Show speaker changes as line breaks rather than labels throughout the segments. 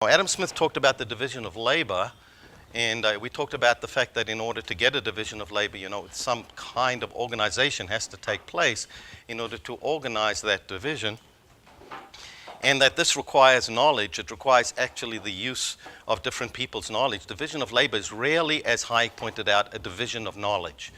Adam Smith talked about the division of labor, and we talked about the fact that in order to get a division of labor, some kind of organization has to take place in order to organize that division, and that this requires knowledge. It requires actually the use of different people's knowledge. Division of labor is rarely, as Hayek pointed out, a division of knowledge.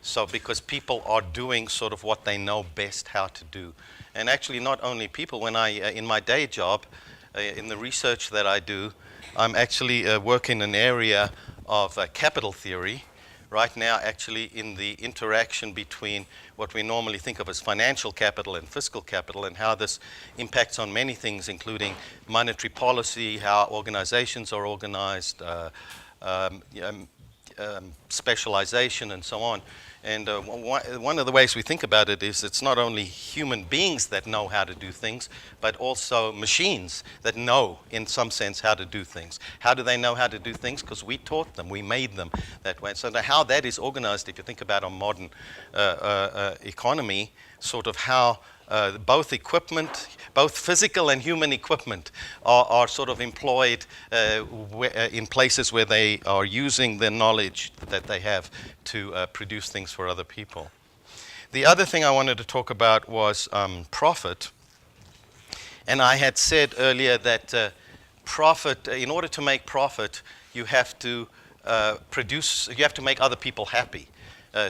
So because people are doing sort of what they know best how to do. And actually not only people, when in my day job, in the research that I do, I'm actually working in an area of capital theory right now, actually in the interaction between what we normally think of as financial capital and fiscal capital, and how this impacts on many things, including monetary policy, how organizations are organized, specialization, and so on. And one of the ways we think about it is it's not only human beings that know how to do things, but also machines that know, in some sense, how to do things. How do they know how to do things? Because we taught them, we made them that way. So how that is organized, if you think about a modern economy, sort of how both equipment, both physical and human equipment are sort of employed in places where they are using the knowledge that they have to produce things for other people. The other thing I wanted to talk about was profit. And I had said earlier that profit, in order to make profit, you have to you have to make other people happy.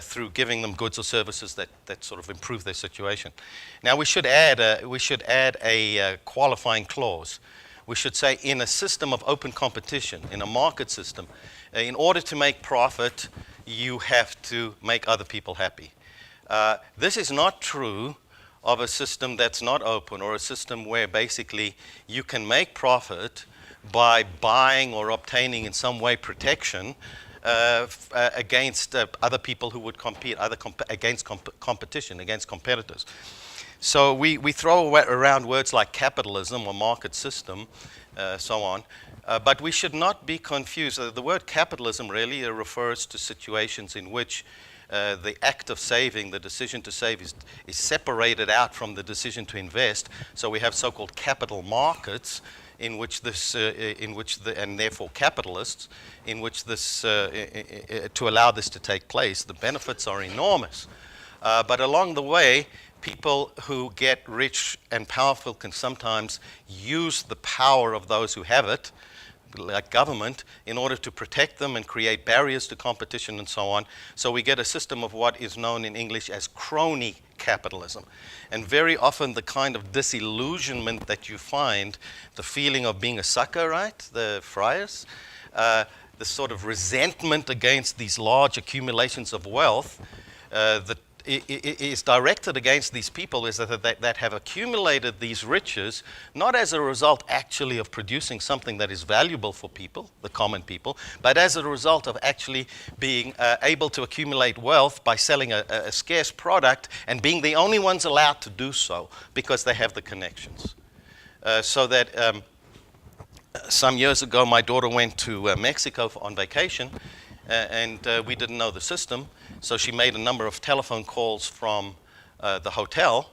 Through giving them goods or services that sort of improve their situation. Now we should add a qualifying clause. We should say, in a system of open competition, in a market system, in order to make profit, you have to make other people happy. This is not true of a system that's not open, or a system where basically you can make profit by buying or obtaining in some way protection against other people who would compete, against competition, against competitors. So we throw around words like capitalism or market system, so on, but we should not be confused. The word capitalism really refers to situations in which the act of saving, the decision to save, is separated out from the decision to invest. So we have so-called capital markets, in which this, and therefore capitalists, in which this, to allow this to take place. The benefits are enormous. But along the way, people who get rich and powerful can sometimes use the power of those who have it, like government, in order to protect them and create barriers to competition and so on. So we get a system of what is known in English as crony capitalism. And very often the kind of disillusionment that you find, the feeling of being a sucker, right, the friars, the sort of resentment against these large accumulations of wealth that is directed against these people is that have accumulated these riches, not as a result actually of producing something that is valuable for people, the common people, but as a result of actually being able to accumulate wealth by selling a scarce product and being the only ones allowed to do so because they have the connections. So that some years ago, my daughter went to Mexico on vacation, and we didn't know the system. So she made a number of telephone calls from the hotel,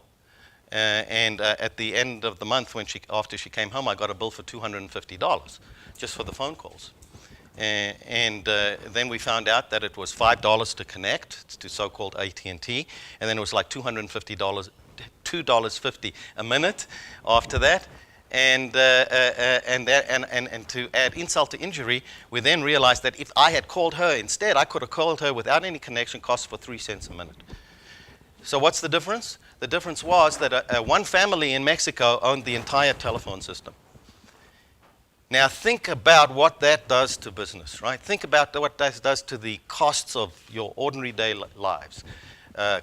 and at the end of the month, after she came home, I got a bill for $250 just for the phone calls. And then we found out that it was $5 to connect to so-called AT&T, and then it was like $250, $2.50 a minute after that. And to add insult to injury, we then realized that if I had called her instead, I could have called her without any connection costs for 3 cents a minute. So what's the difference? The difference was that one family in Mexico owned the entire telephone system. Now think about what that does to business, right? Think about what that does to the costs of your ordinary day lives.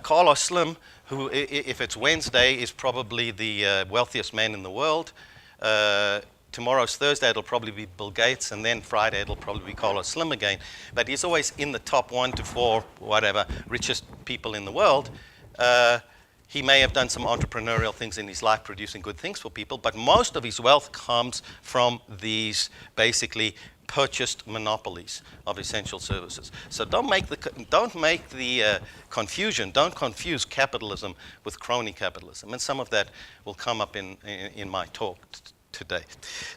Carlos Slim, who, if it's Wednesday, is probably the wealthiest man in the world. Tomorrow's Thursday, it'll probably be Bill Gates, and then Friday, it'll probably be Carlos Slim again. But he's always in the top 1 to 4, whatever, richest people in the world. He may have done some entrepreneurial things in his life, producing good things for people, but most of his wealth comes from these basically purchased monopolies of essential services. So don't make the confusion. Don't confuse capitalism with crony capitalism. And some of that will come up in my talk today.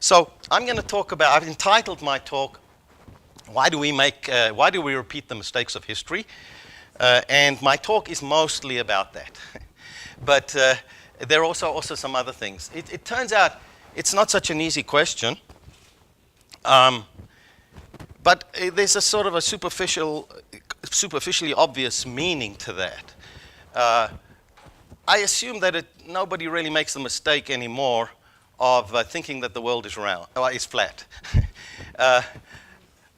So I'm going to talk about, I've entitled my talk, why do we repeat the mistakes of history? And my talk is mostly about that. But there are also some other things. It turns out it's not such an easy question. But there's a sort of a superficially obvious meaning to that. I assume that nobody really makes the mistake anymore of thinking that the world is is flat,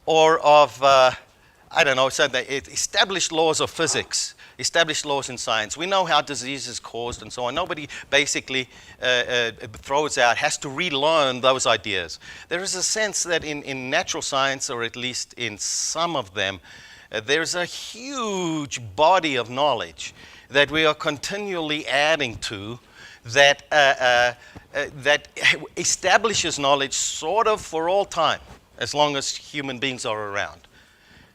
or of I don't know. So established laws of physics, established laws in science. We know how disease is caused and so on. Nobody basically has to relearn those ideas. There is a sense that in natural science, or at least in some of them, there's a huge body of knowledge that we are continually adding to that establishes knowledge sort of for all time, as long as human beings are around,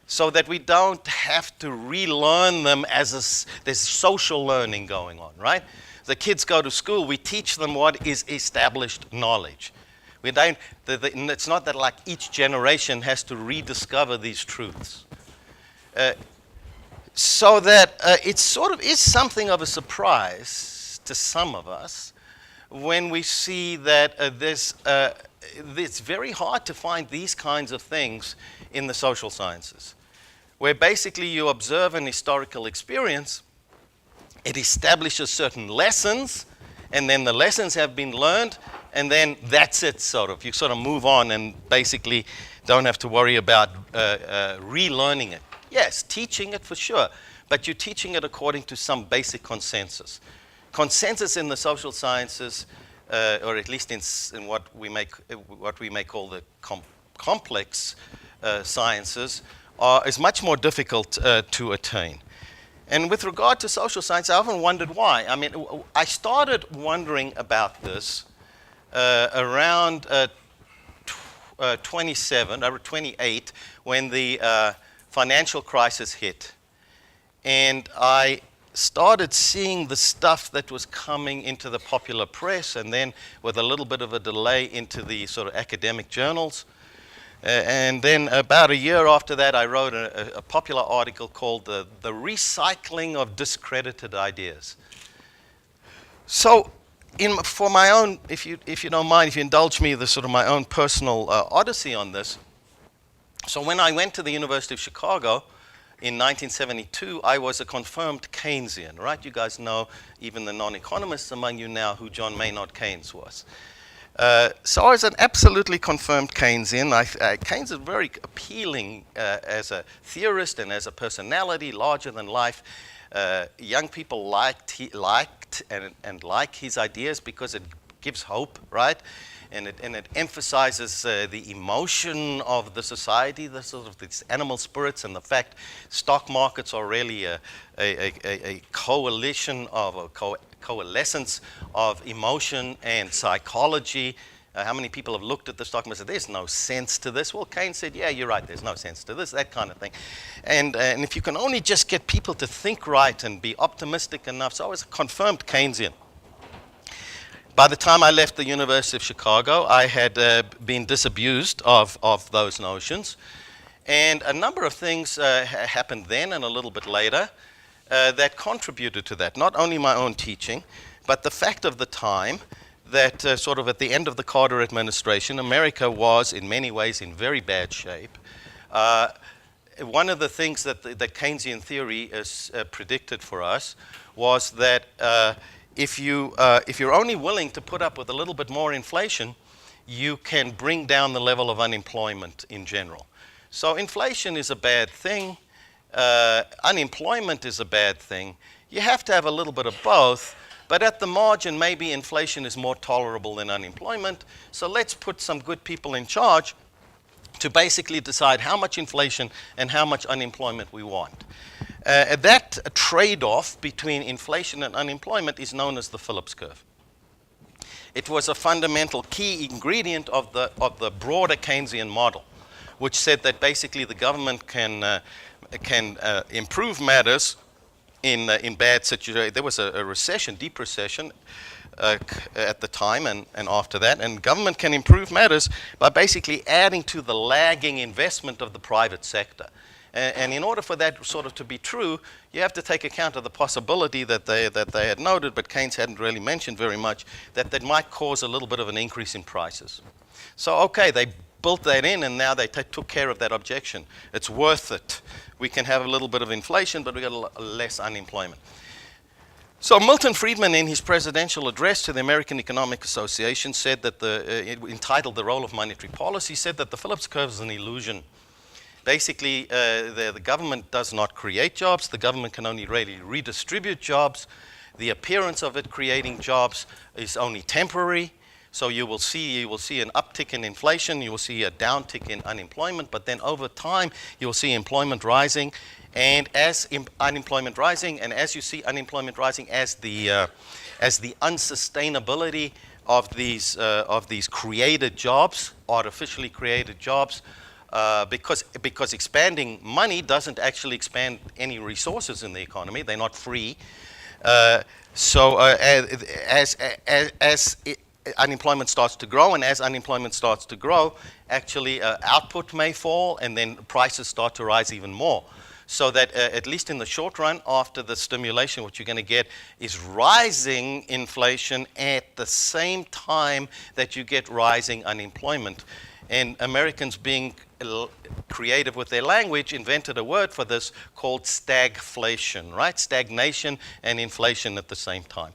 so that we don't have to relearn them there's social learning going on, right? The kids go to school, we teach them what is established knowledge. We don't, it's not that like each generation has to rediscover these truths. So that it sort of is something of a surprise to some of us when we see that it's very hard to find these kinds of things in the social sciences, where basically you observe an historical experience, it establishes certain lessons, and then the lessons have been learned, and then that's it, sort of. You sort of move on and basically don't have to worry about relearning it. Yes, teaching it for sure, but you're teaching it according to some basic consensus. Consensus in the social sciences, or at least in what we may call the complex sciences, is much more difficult to attain. And with regard to social science, I often wondered why. I mean, I started wondering about this around 28, when the financial crisis hit. And I started seeing the stuff that was coming into the popular press, and then with a little bit of a delay into the sort of academic journals. And then about a year after that, I wrote a popular article called the Recycling of Discredited Ideas. So for my own, if you don't mind, if you indulge me, the sort of my own personal odyssey on this. So when I went to the University of Chicago in 1972, I was a confirmed Keynesian, right? You guys know, even the non-economists among you now, who John Maynard Keynes was. So I was an absolutely confirmed Keynesian. Keynes is very appealing as a theorist and as a personality, larger than life. Young people liked and like his ideas because it gives hope, right? And it emphasizes the emotion of the society, the sort of these animal spirits, and the fact stock markets are really a coalition of a coalescence of emotion and psychology. How many people have looked at the stock market and said, there's no sense to this? Well, Keynes said, yeah, you're right, there's no sense to this, that kind of thing. And if you can only just get people to think right and be optimistic enough. So I was a confirmed Keynesian. By the time I left the University of Chicago, I had been disabused of those notions. And a number of things happened then and a little bit later that contributed to that. Not only my own teaching, but the fact of the time that sort of at the end of the Carter administration, America was in many ways in very bad shape. One of the things that Keynesian theory predicted for us was that if you're only willing to put up with a little bit more inflation, you can bring down the level of unemployment in general. So inflation is a bad thing. Unemployment is a bad thing. You have to have a little bit of both, but at the margin, maybe inflation is more tolerable than unemployment. So let's put some good people in charge to basically decide how much inflation and how much unemployment we want. That trade-off between inflation and unemployment is known as the Phillips curve. It was a fundamental key ingredient of the broader Keynesian model, which said that basically the government can improve matters in bad situations. There was a recession, deep recession, at the time and after that. And government can improve matters by basically adding to the lagging investment of the private sector. And in order for that sort of to be true, you have to take account of the possibility that they had noted, but Keynes hadn't really mentioned very much, that might cause a little bit of an increase in prices. So, okay, they built that in, and now they took care of that objection. It's worth it. We can have a little bit of inflation, but we got less unemployment. So Milton Friedman, in his presidential address to the American Economic Association, said that entitled "The Role of Monetary Policy," said that the Phillips curve is an illusion. Basically, the government does not create jobs. The government can only really redistribute jobs. The appearance of it creating jobs is only temporary. So you will see an uptick in inflation. You will see a downtick in unemployment. But then over time, you will see employment rising. And as unemployment rising, and as you see unemployment rising, as the unsustainability of these created jobs, artificially created jobs, because expanding money doesn't actually expand any resources in the economy. They're not free. So as unemployment starts to grow, and as unemployment starts to grow, actually output may fall, and then prices start to rise even more. So that at least in the short run, after the stimulation, what you're going to get is rising inflation at the same time that you get rising unemployment. And Americans, being creative with their language, invented a word for this called stagflation, right? Stagnation and inflation at the same time.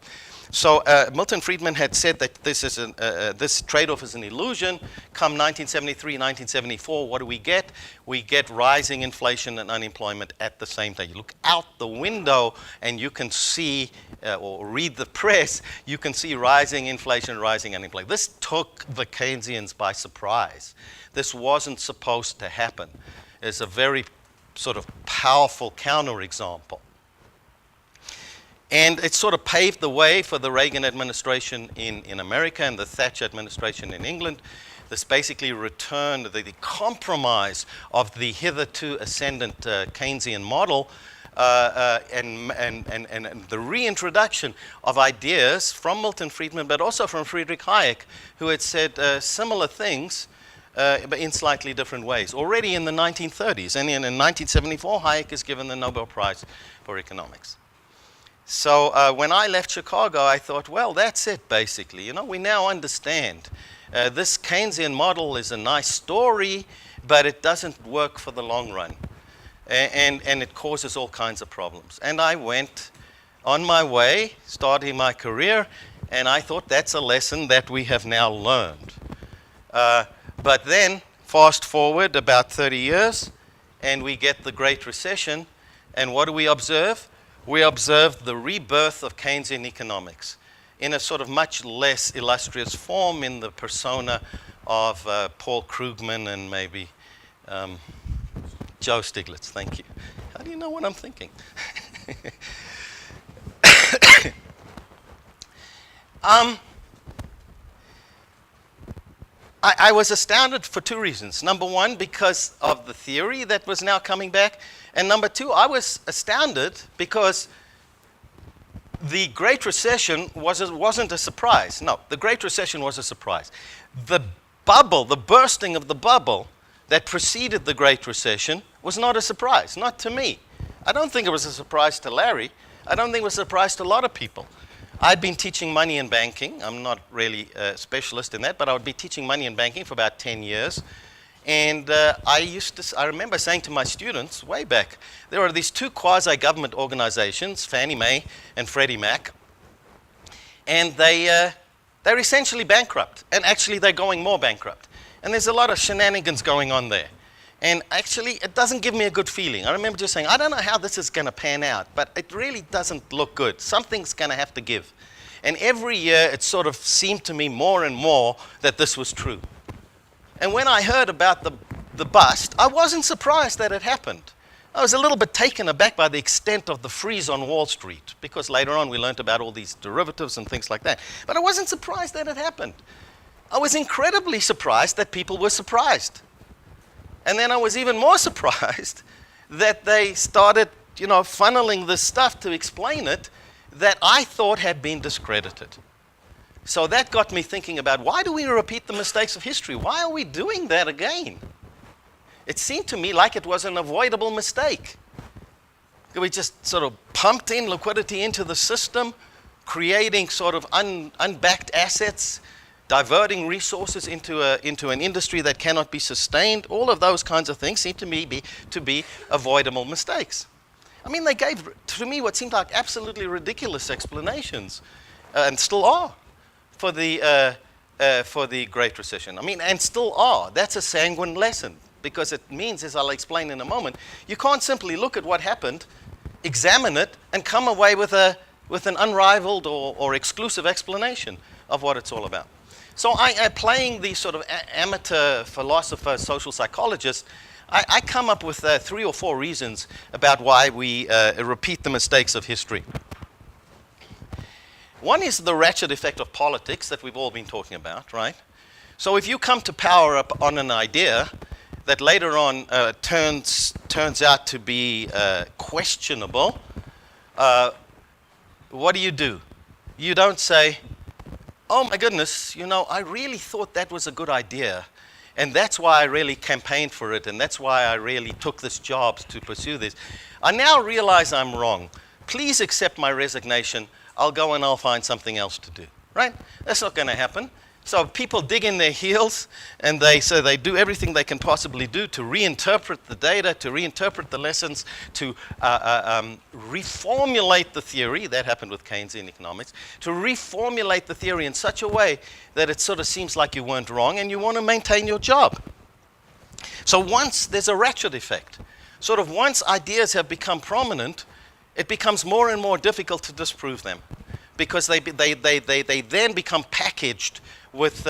So Milton Friedman had said that this trade-off is an illusion. Come 1973, 1974, what do we get? We get rising inflation and unemployment at the same time. You look out the window and you can see, or read the press, you can see rising inflation, rising unemployment. This took the Keynesians by surprise. This wasn't supposed to happen. It's a very sort of powerful counterexample. And it sort of paved the way for the Reagan administration in America and the Thatcher administration in England. This basically returned the compromise of the hitherto ascendant Keynesian model and the reintroduction of ideas from Milton Friedman, but also from Friedrich Hayek, who had said similar things, but in slightly different ways, already in the 1930s. And in 1974, Hayek is given the Nobel Prize for Economics. So when I left Chicago, I thought, well, that's it, basically. You know, we now understand. This Keynesian model is a nice story, but it doesn't work for the long run. And it causes all kinds of problems. And I went on my way, starting my career, and I thought that's a lesson that we have now learned. But then, fast forward about 30 years, and we get the Great Recession, and what do we observe? We observe the rebirth of Keynesian economics in a sort of much less illustrious form in the persona of Paul Krugman and maybe Joe Stiglitz. Thank you. How do you know what I'm thinking? I was astounded for two reasons. Number one, because of the theory that was now coming back. And number two, I was astounded because the Great Recession wasn't a surprise. No, the Great Recession was a surprise. The bubble, the bursting of the bubble that preceded the Great Recession was not a surprise, not to me. I don't think it was a surprise to Larry. I don't think it was a surprise to a lot of people. I'd been teaching money and banking. I'm not really a specialist in that, but I would be teaching money and banking for about 10 years. And I remember saying to my students way back, there are these two quasi-government organizations, Fannie Mae and Freddie Mac, and they're essentially bankrupt. And actually, they're going more bankrupt. And there's a lot of shenanigans going on there. And actually, it doesn't give me a good feeling. I remember just saying, I don't know how this is going to pan out, but it really doesn't look good. Something's going to have to give. And every year, it sort of seemed to me more and more that this was true. And when I heard about the bust, I wasn't surprised that it happened. I was a little bit taken aback by the extent of the freeze on Wall Street, because later on we learned about all these derivatives and things like that. But I wasn't surprised that it happened. I was incredibly surprised that people were surprised. And then I was even more surprised that they started, funneling this stuff to explain it that I thought had been discredited. So that got me thinking about, why do we repeat the mistakes of history? Why are we doing that again? It seemed to me like it was an avoidable mistake. We just sort of pumped in liquidity into the system, creating sort of unbacked assets, diverting resources into an industry that cannot be sustained. All of those kinds of things seem to me to be avoidable mistakes. I mean, they gave to me what seemed like absolutely ridiculous explanations, and still are, for the Great Recession. I mean, and still are. That's a sanguine lesson, because it means, as I'll explain in a moment, you can't simply look at what happened, examine it, and come away with an unrivaled or exclusive explanation of what it's all about. So playing the sort of amateur philosopher, social psychologist, I come up with 3 or 4 reasons about why we repeat the mistakes of history. One is the ratchet effect of politics that we've all been talking about, right? So if you come to power up on an idea that later on turns out to be questionable, what do? You don't say, oh my goodness, I really thought that was a good idea, and that's why I really campaigned for it, and that's why I really took this job to pursue this. I now realize I'm wrong. Please accept my resignation. I'll go and I'll find something else to do, right? That's not going to happen. So people dig in their heels, and they do everything they can possibly do to reinterpret the data, to reinterpret the lessons, to reformulate the theory. That happened with Keynesian economics. To reformulate the theory in such a way that it sort of seems like you weren't wrong and you want to maintain your job. So once there's a ratchet effect, sort of once ideas have become prominent, it becomes more and more difficult to disprove them, because they then become packaged with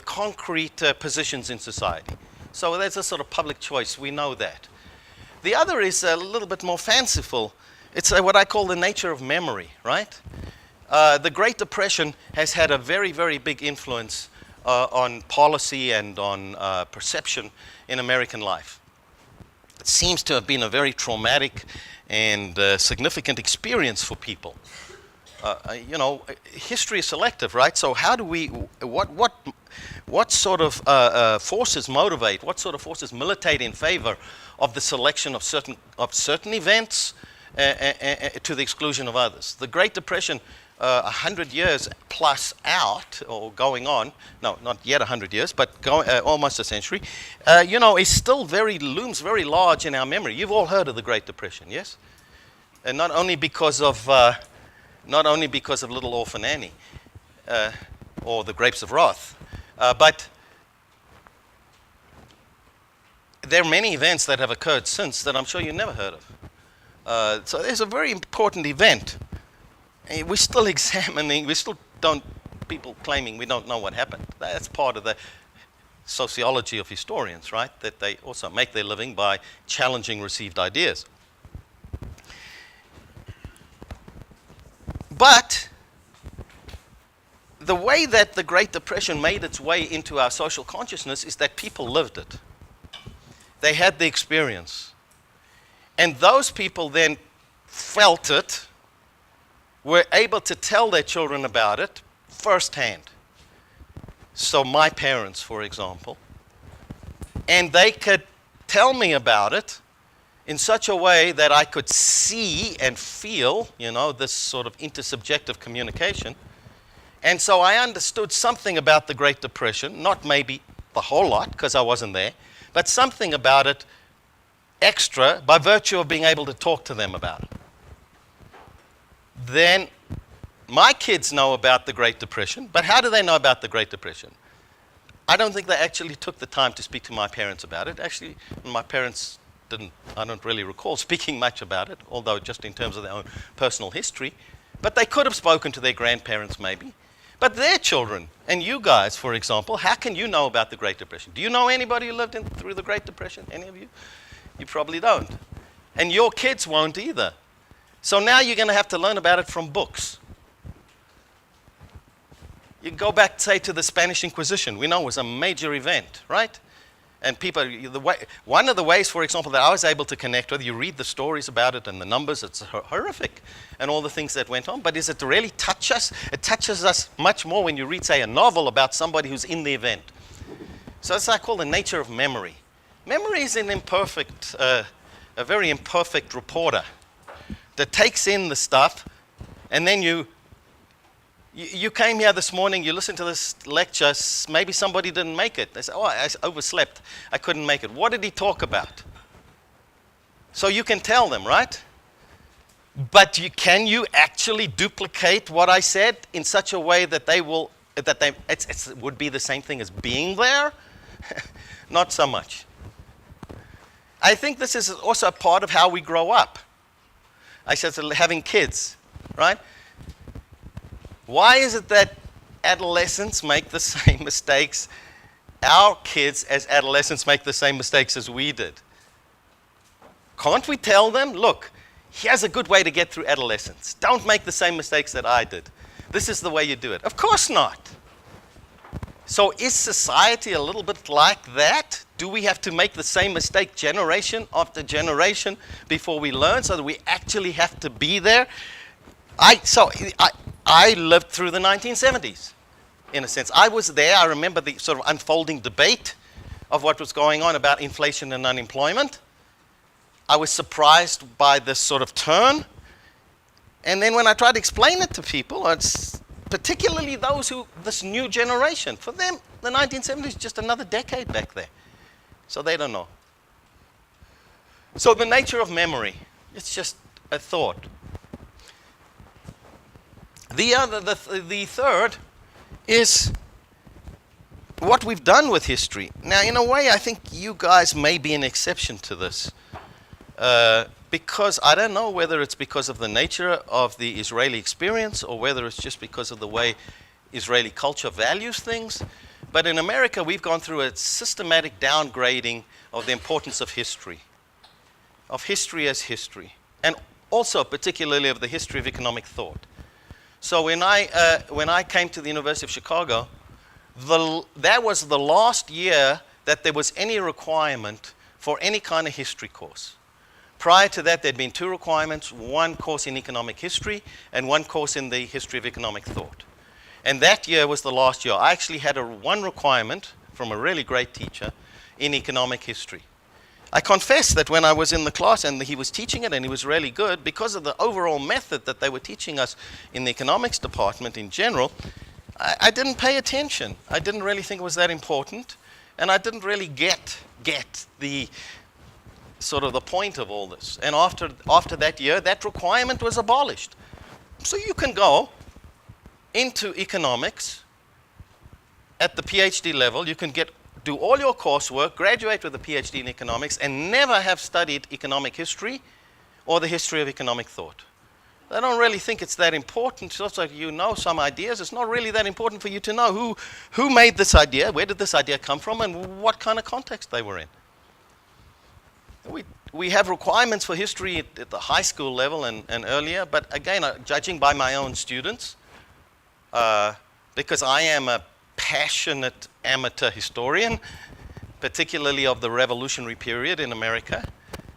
concrete positions in society. So there's a sort of public choice. We know that. The other is a little bit more fanciful. It's what I call the nature of memory, right? The Great Depression has had a very, very big influence on policy and on perception in American life. It seems to have been a very traumatic and significant experience for people. History is selective, right? So how do we, what sort of forces motivate, what sort of forces militate in favor of the selection of certain events to the exclusion of others? The Great Depression, 100 years plus out, or going on, no, not yet 100 years, but almost a century, is still looms very large in our memory. You've all heard of the Great Depression, yes? And not only because of Little Orphan Annie or the Grapes of Wrath, but there are many events that have occurred since that I'm sure you never heard of. So there's a very important event. We're still examining, people claiming we don't know what happened. That's part of the sociology of historians, right? That they also make their living by challenging received ideas. But the way that the Great Depression made its way into our social consciousness is that people lived it. They had the experience. And those people then felt it, were able to tell their children about it firsthand. So my parents, for example, and they could tell me about it in such a way that I could see and feel, this sort of intersubjective communication. And so I understood something about the Great Depression, not maybe the whole lot, because I wasn't there, but something about it extra by virtue of being able to talk to them about it. Then my kids know about the Great Depression, but how do they know about the Great Depression? I don't think they actually took the time to speak to my parents about it. Actually, my parents I don't really recall speaking much about it, although just in terms of their own personal history. But they could have spoken to their grandparents maybe. But their children, and you guys, for example, how can you know about the Great Depression? Do you know anybody who lived through the Great Depression? Any of you? You probably don't. And your kids won't either. So now you're going to have to learn about it from books. You go back, say, to the Spanish Inquisition. We know it was a major event, right? And people, one of the ways, for example, that I was able to connect with, you read the stories about it and the numbers, it's horrific, and all the things that went on, but does it really touch us? It touches us much more when you read, say, a novel about somebody who's in the event. So that's what I call the nature of memory. Memory is an imperfect, a very imperfect reporter that takes in the stuff, and then you came here this morning, you listened to this lecture, maybe somebody didn't make it. They say, oh, I overslept, I couldn't make it. What did he talk about? So you can tell them, right? But can you actually duplicate what I said in such a way that it would be the same thing as being there? Not so much. I think this is also a part of how we grow up. I said having kids, right? Why is it that adolescents make the same mistakes, our kids as adolescents make the same mistakes as we did? Can't we tell them, look, here's a good way to get through adolescence. Don't make the same mistakes that I did. This is the way you do it. Of course not. So is society a little bit like that? Do we have to make the same mistake generation after generation before we learn, so that we actually have to be there? I lived through the 1970s, in a sense. I was there. I remember the sort of unfolding debate of what was going on about inflation and unemployment. I was surprised by this sort of turn. And then when I tried to explain it to people, it's particularly those this new generation, for them, the 1970s is just another decade back there. So they don't know. So the nature of memory, it's just a thought. The third is what we've done with history. Now, in a way, I think you guys may be an exception to this. Because I don't know whether it's because of the nature of the Israeli experience or whether it's just because of the way Israeli culture values things. But in America, we've gone through a systematic downgrading of the importance of history as history, and also particularly of the history of economic thought. So when I came to the University of Chicago, that was the last year that there was any requirement for any kind of history course. Prior to that, there'd been two requirements, one course in economic history and one course in the history of economic thought. And that year was the last year. I actually had one requirement from a really great teacher in economic history. I confess that when I was in the class and he was teaching it and he was really good, because of the overall method that they were teaching us in the economics department in general, I didn't pay attention. I didn't really think it was that important, and I didn't really get the sort of the point of all this. And after that year, that requirement was abolished. So you can go into economics at the PhD level, you can do all your coursework, graduate with a PhD in economics, and never have studied economic history or the history of economic thought. I don't really think it's that important. It's also, you know some ideas. It's not really that important for you to know who made this idea, where did this idea come from, and what kind of context they were in. We have requirements for history at the high school level and earlier, but again, judging by my own students, because I am a passionate amateur historian, particularly of the revolutionary period in America.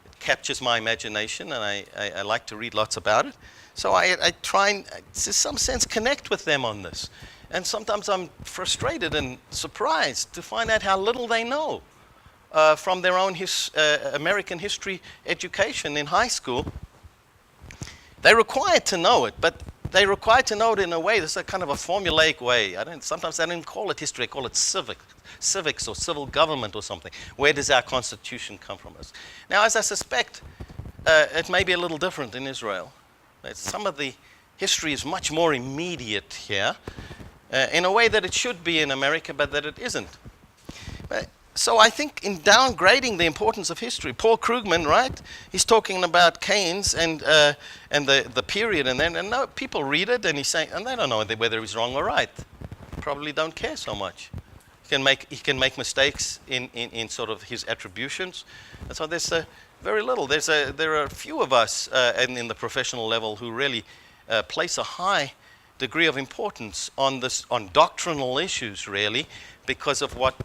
It captures my imagination, and I like to read lots about it. So I try and, in some sense, connect with them on this. And sometimes I'm frustrated and surprised to find out how little they know from their own American history education in high school. They're required to know it, but they're required to know it in a way that's a kind of a formulaic way. Sometimes I don't even call it history, I call it civics or civil government or something. Where does our constitution come from us? Now, as I suspect, it may be a little different in Israel. Some of the history is much more immediate here, in a way that it should be in America, but that it isn't. So I think in downgrading the importance of history, Paul Krugman, right? He's talking about Keynes and the period, and no, people read it, and he's saying, and they don't know whether he's wrong or right. Probably don't care so much. He can make mistakes in sort of his attributions, and so there's very little. There are a few of us in the professional level who really place a high degree of importance on doctrinal issues, really, because of what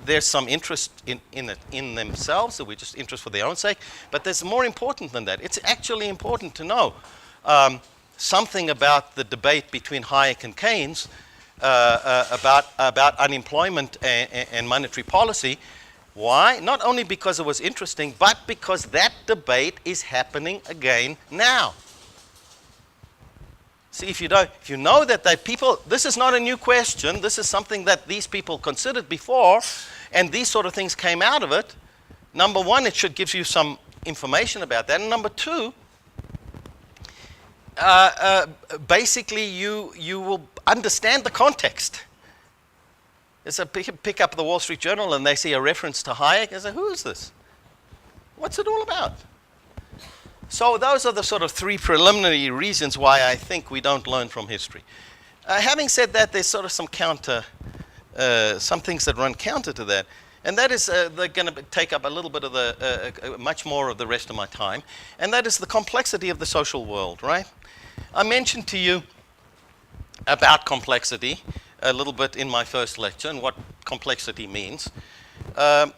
there's some interest in it in themselves, so we're just interest for their own sake, but there's more important than that. It's actually important to know something about the debate between Hayek and Keynes about unemployment and monetary policy. Why? Not only because it was interesting, but because that debate is happening again now. See, if you know that people, this is not a new question, this is something that these people considered before, and these sort of things came out of it. Number one, it should give you some information about that. And number two, basically you will understand the context. It's a pick up the Wall Street Journal and they see a reference to Hayek. They say, who is this? What's it all about? So those are the sort of three preliminary reasons why I think we don't learn from history. Having said that, there's sort of some things that run counter to that. And that is, they're going to take up a little bit of much more of the rest of my time. And that is the complexity of the social world, right? I mentioned to you about complexity a little bit in my first lecture and what complexity means. I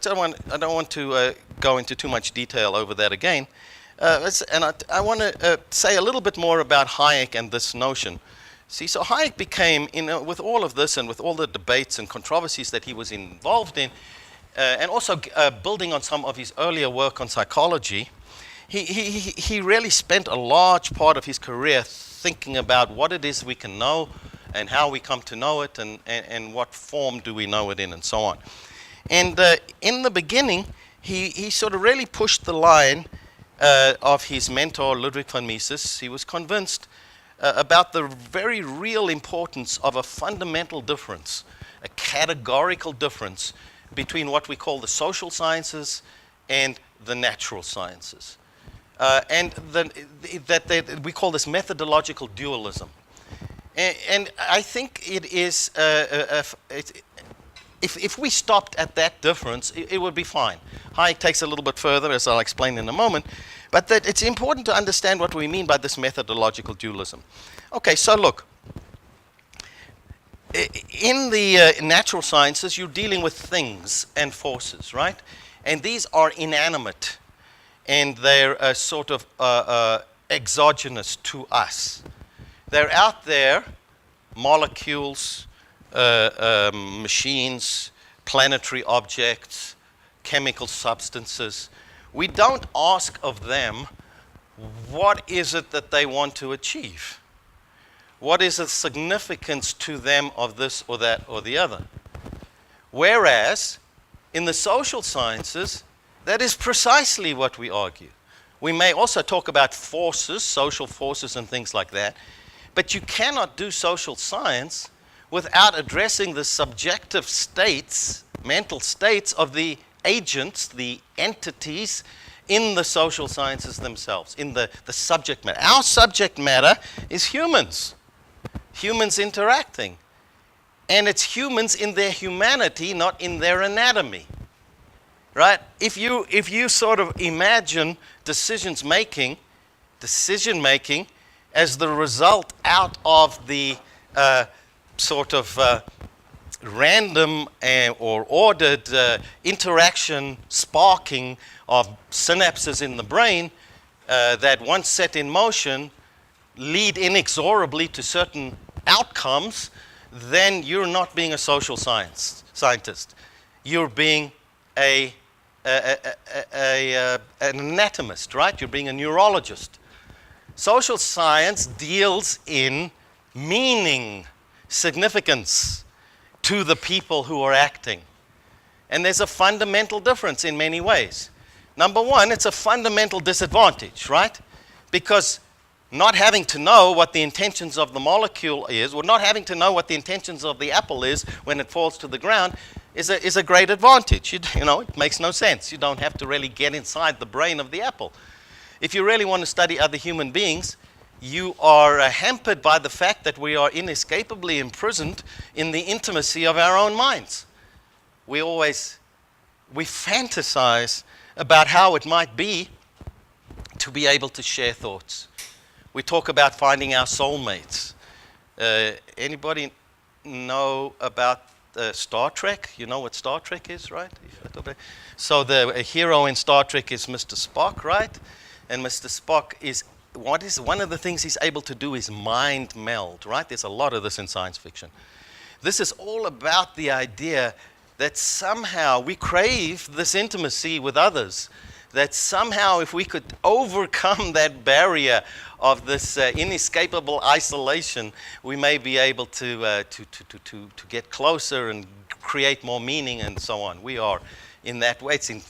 don't want to go into too much detail over that again. And I want to say a little bit more about Hayek and this notion. See, so Hayek became, with all of this and with all the debates and controversies that he was involved in, and also building on some of his earlier work on psychology, he really spent a large part of his career thinking about what it is we can know and how we come to know it and what form do we know it in and so on. And in the beginning, he sort of really pushed the line of his mentor, Ludwig von Mises. He was convinced about the very real importance of a fundamental difference, a categorical difference between what we call the social sciences and the natural sciences. And we call this methodological dualism. And I think it is, if we stopped at that difference, it would be fine. Hayek takes a little bit further, as I'll explain in a moment, but that it's important to understand what we mean by this methodological dualism. Okay, so look, in the natural sciences, you're dealing with things and forces, right? And these are inanimate, and they're sort of exogenous to us. They're out there, molecules, machines, planetary objects, chemical substances. We don't ask of them, what is it that they want to achieve? What is the significance to them of this or that or the other? Whereas, in the social sciences, that is precisely what we argue. We may also talk about forces, social forces and things like that, but you cannot do social science without addressing the subjective states, mental states of the agents, the entities in the social sciences themselves, in the subject matter. Our subject matter is humans interacting. And it's humans in their humanity, not in their anatomy. Right? If you sort of imagine decision making as the result out of the sort of random or ordered interaction, sparking of synapses in the brain that once set in motion lead inexorably to certain outcomes, then you're not being a social scientist. You're being an anatomist, right? You're being a neurologist. Social science deals in meaning, significance to the people who are acting. And there's a fundamental difference in many ways. Number one, it's a fundamental disadvantage, right? Because not having to know what the intentions of the molecule is, or not having to know what the intentions of the apple is when it falls to the ground, is a great advantage. You know, it makes no sense. You don't have to really get inside the brain of the apple. If you really want to study other human beings, you are hampered by the fact that we are inescapably imprisoned in the intimacy of our own minds. We fantasize about how it might be to be able to share thoughts. We talk about finding our soulmates. Anybody know about Star Trek? You know what Star Trek is, right? So the hero in Star Trek is Mr. Spock, right? And Mr. Spock is one of the things he's able to do is mind meld, right? There's a lot of this in science fiction. This is all about the idea that somehow we crave this intimacy with others, that somehow if we could overcome that barrier of this inescapable isolation, we may be able to get closer and create more meaning and so on. We are, in that way, it's in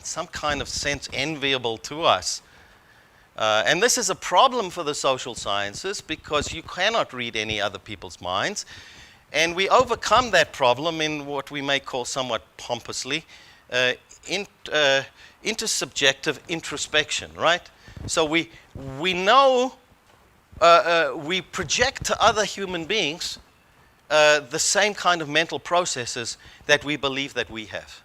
some kind of sense enviable to us. And this is a problem for the social sciences because you cannot read any other people's minds. And we overcome that problem in what we may call somewhat pompously intersubjective introspection, right? So we know, we project to other human beings the same kind of mental processes that we believe that we have.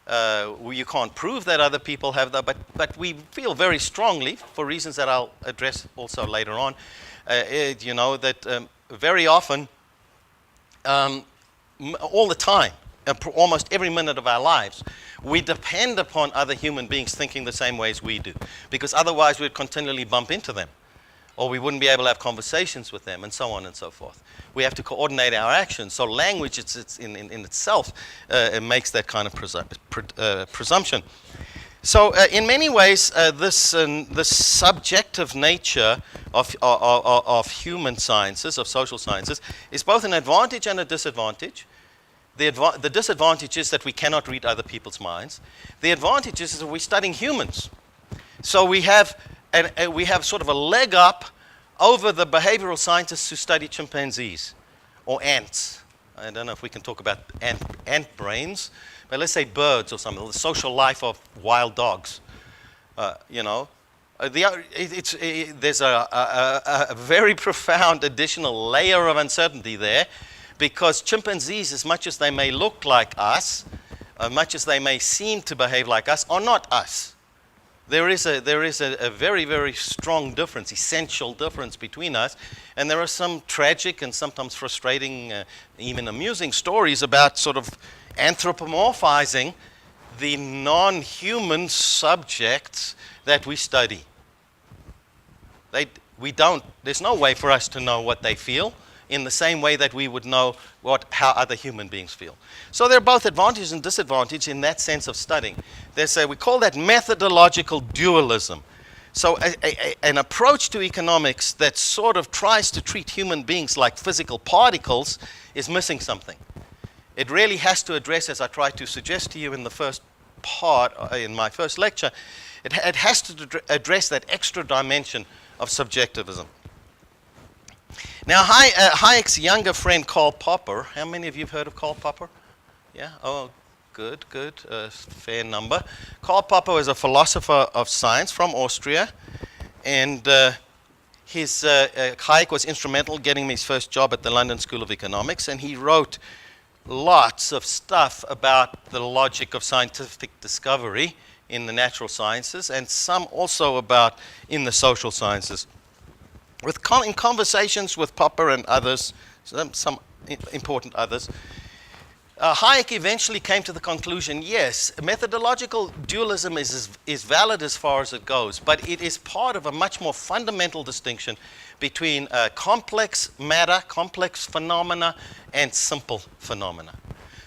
You can't prove that other people have that, but we feel very strongly, for reasons that I'll address also later on, you know, that very often, all the time, almost every minute of our lives, we depend upon other human beings thinking the same way as we do, because otherwise we'd continually bump into them, or we wouldn't be able to have conversations with them, and so on and so forth. We have to coordinate our actions. So language, it's in itself, it makes that kind of presumption. So in many ways, this subjective nature of human sciences, of social sciences, is both an advantage and a disadvantage. The disadvantage is that we cannot read other people's minds. The advantage is that we're studying humans. So we have sort of a leg up over the behavioral scientists who study chimpanzees or ants. I don't know if we can talk about ant brains, but let's say birds or something, the social life of wild dogs. You know, there's a very profound additional layer of uncertainty there, because chimpanzees, as much as they may look like us, much as they may seem to behave like us, are not us. There is a very, very strong difference, essential difference between us, and there are some tragic and sometimes frustrating, even amusing stories about sort of anthropomorphizing the non-human subjects that we study. There's no way for us to know what they feel in the same way that we would know how other human beings feel. So there are both advantages and disadvantages in that sense of studying. We call that methodological dualism. So an approach to economics that sort of tries to treat human beings like physical particles is missing something. It really has to address, as I tried to suggest to you in the first part, in my first lecture, it has to address that extra dimension of subjectivism. Now, Hayek's younger friend, Karl Popper, how many of you have heard of Karl Popper? Yeah? Oh, good. Fair number. Karl Popper was a philosopher of science from Austria, and Hayek was instrumental in getting him his first job at the London School of Economics, and he wrote lots of stuff about the logic of scientific discovery in the natural sciences, and some also about in the social sciences. In conversations with Popper and others, some important others, Hayek eventually came to the conclusion, yes, methodological dualism is valid as far as it goes, but it is part of a much more fundamental distinction between complex matter, complex phenomena, and simple phenomena.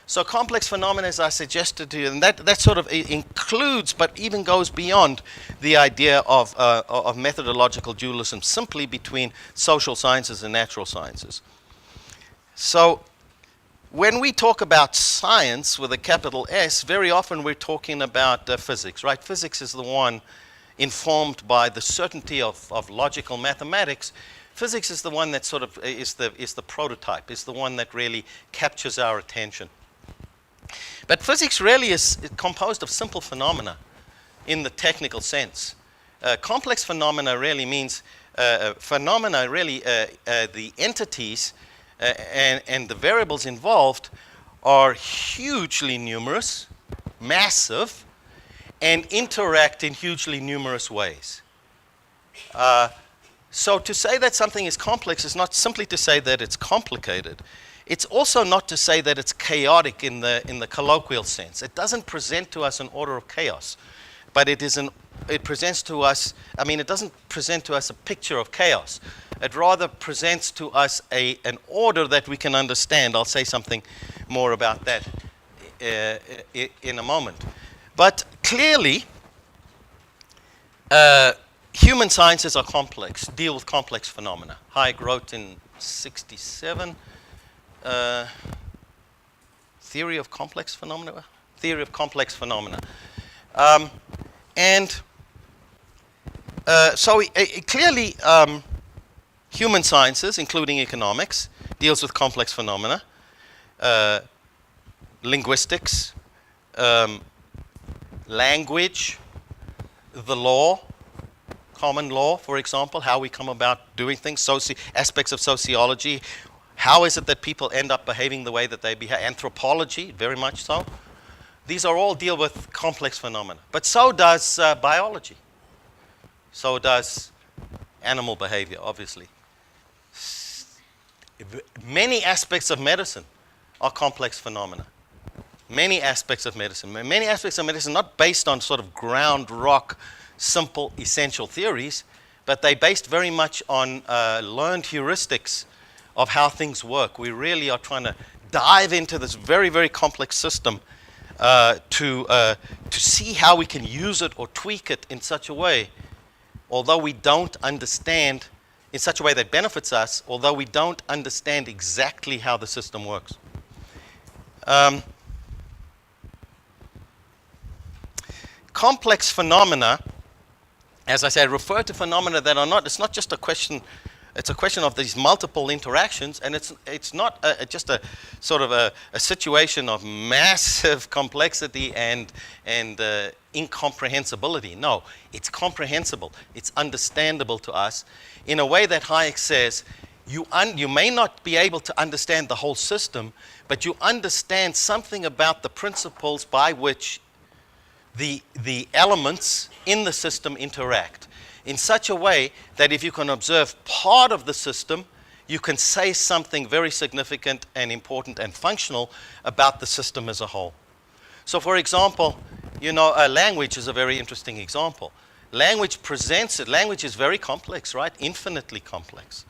So complex phenomena, as I suggested to you, and that sort of includes, but even goes beyond the idea of methodological dualism simply between social sciences and natural sciences. So when we talk about science with a capital S, very often we're talking about physics, right? Physics is the one informed by the certainty of logical mathematics. Physics is the one that sort of is the prototype, is the one that really captures our attention. But physics really is composed of simple phenomena in the technical sense. Complex phenomena really means the entities and the variables involved are hugely numerous, massive, and interact in hugely numerous ways. So to say that something is complex is not simply to say that it's complicated. It's also not to say that it's chaotic in the colloquial sense. It doesn't present to us an order of chaos, but it presents to us, it doesn't present to us a picture of chaos. It rather presents to us an order that we can understand. I'll say something more about that in a moment. But clearly, human sciences are complex, deal with complex phenomena. Hayek wrote in 1967, Theory of Complex Phenomena. Clearly, human sciences, including economics, deals with complex phenomena, linguistics, language, the law, common law, for example, how we come about doing things, aspects of sociology, how is it that people end up behaving the way that they behave, anthropology, very much so. These are all deal with complex phenomena. But so does biology. So does animal behavior, obviously. Many aspects of medicine are complex phenomena. Many aspects of medicine not based on sort of ground rock, simple, essential theories, but they're based very much on learned heuristics of how things work. We really are trying to dive into this very, very complex system to see how we can use it or tweak it in such a way, although we don't understand, in such a way that benefits us, although we don't understand exactly how the system works. Complex phenomena, as I said, refer to phenomena that are not, it's not just a question, it's a question of these multiple interactions, and it's not just a sort of a situation of massive complexity and incomprehensibility. No, it's comprehensible, it's understandable to us in a way that Hayek says, you may not be able to understand the whole system, but you understand something about the principles by which the elements in the system interact in such a way that if you can observe part of the system, you can say something very significant and important and functional about the system as a whole. So for example, language is a very interesting example. Language is very complex, right? Infinitely complex.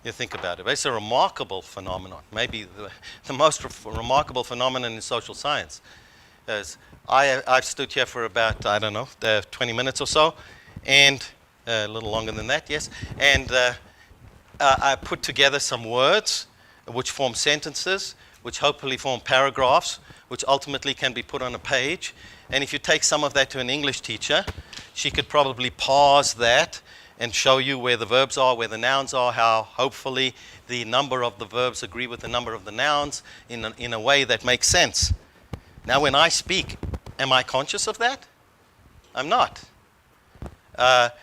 You think about it. It's a remarkable phenomenon, maybe the most remarkable phenomenon in social science. I've stood here for about, 20 minutes or so, and a little longer than that, yes. And I put together some words which form sentences, which hopefully form paragraphs, which ultimately can be put on a page. And if you take some of that to an English teacher, she could probably parse that and show you where the verbs are, where the nouns are, how hopefully the number of the verbs agree with the number of the nouns in a way that makes sense. Now, when I speak, am I conscious of that? I'm not.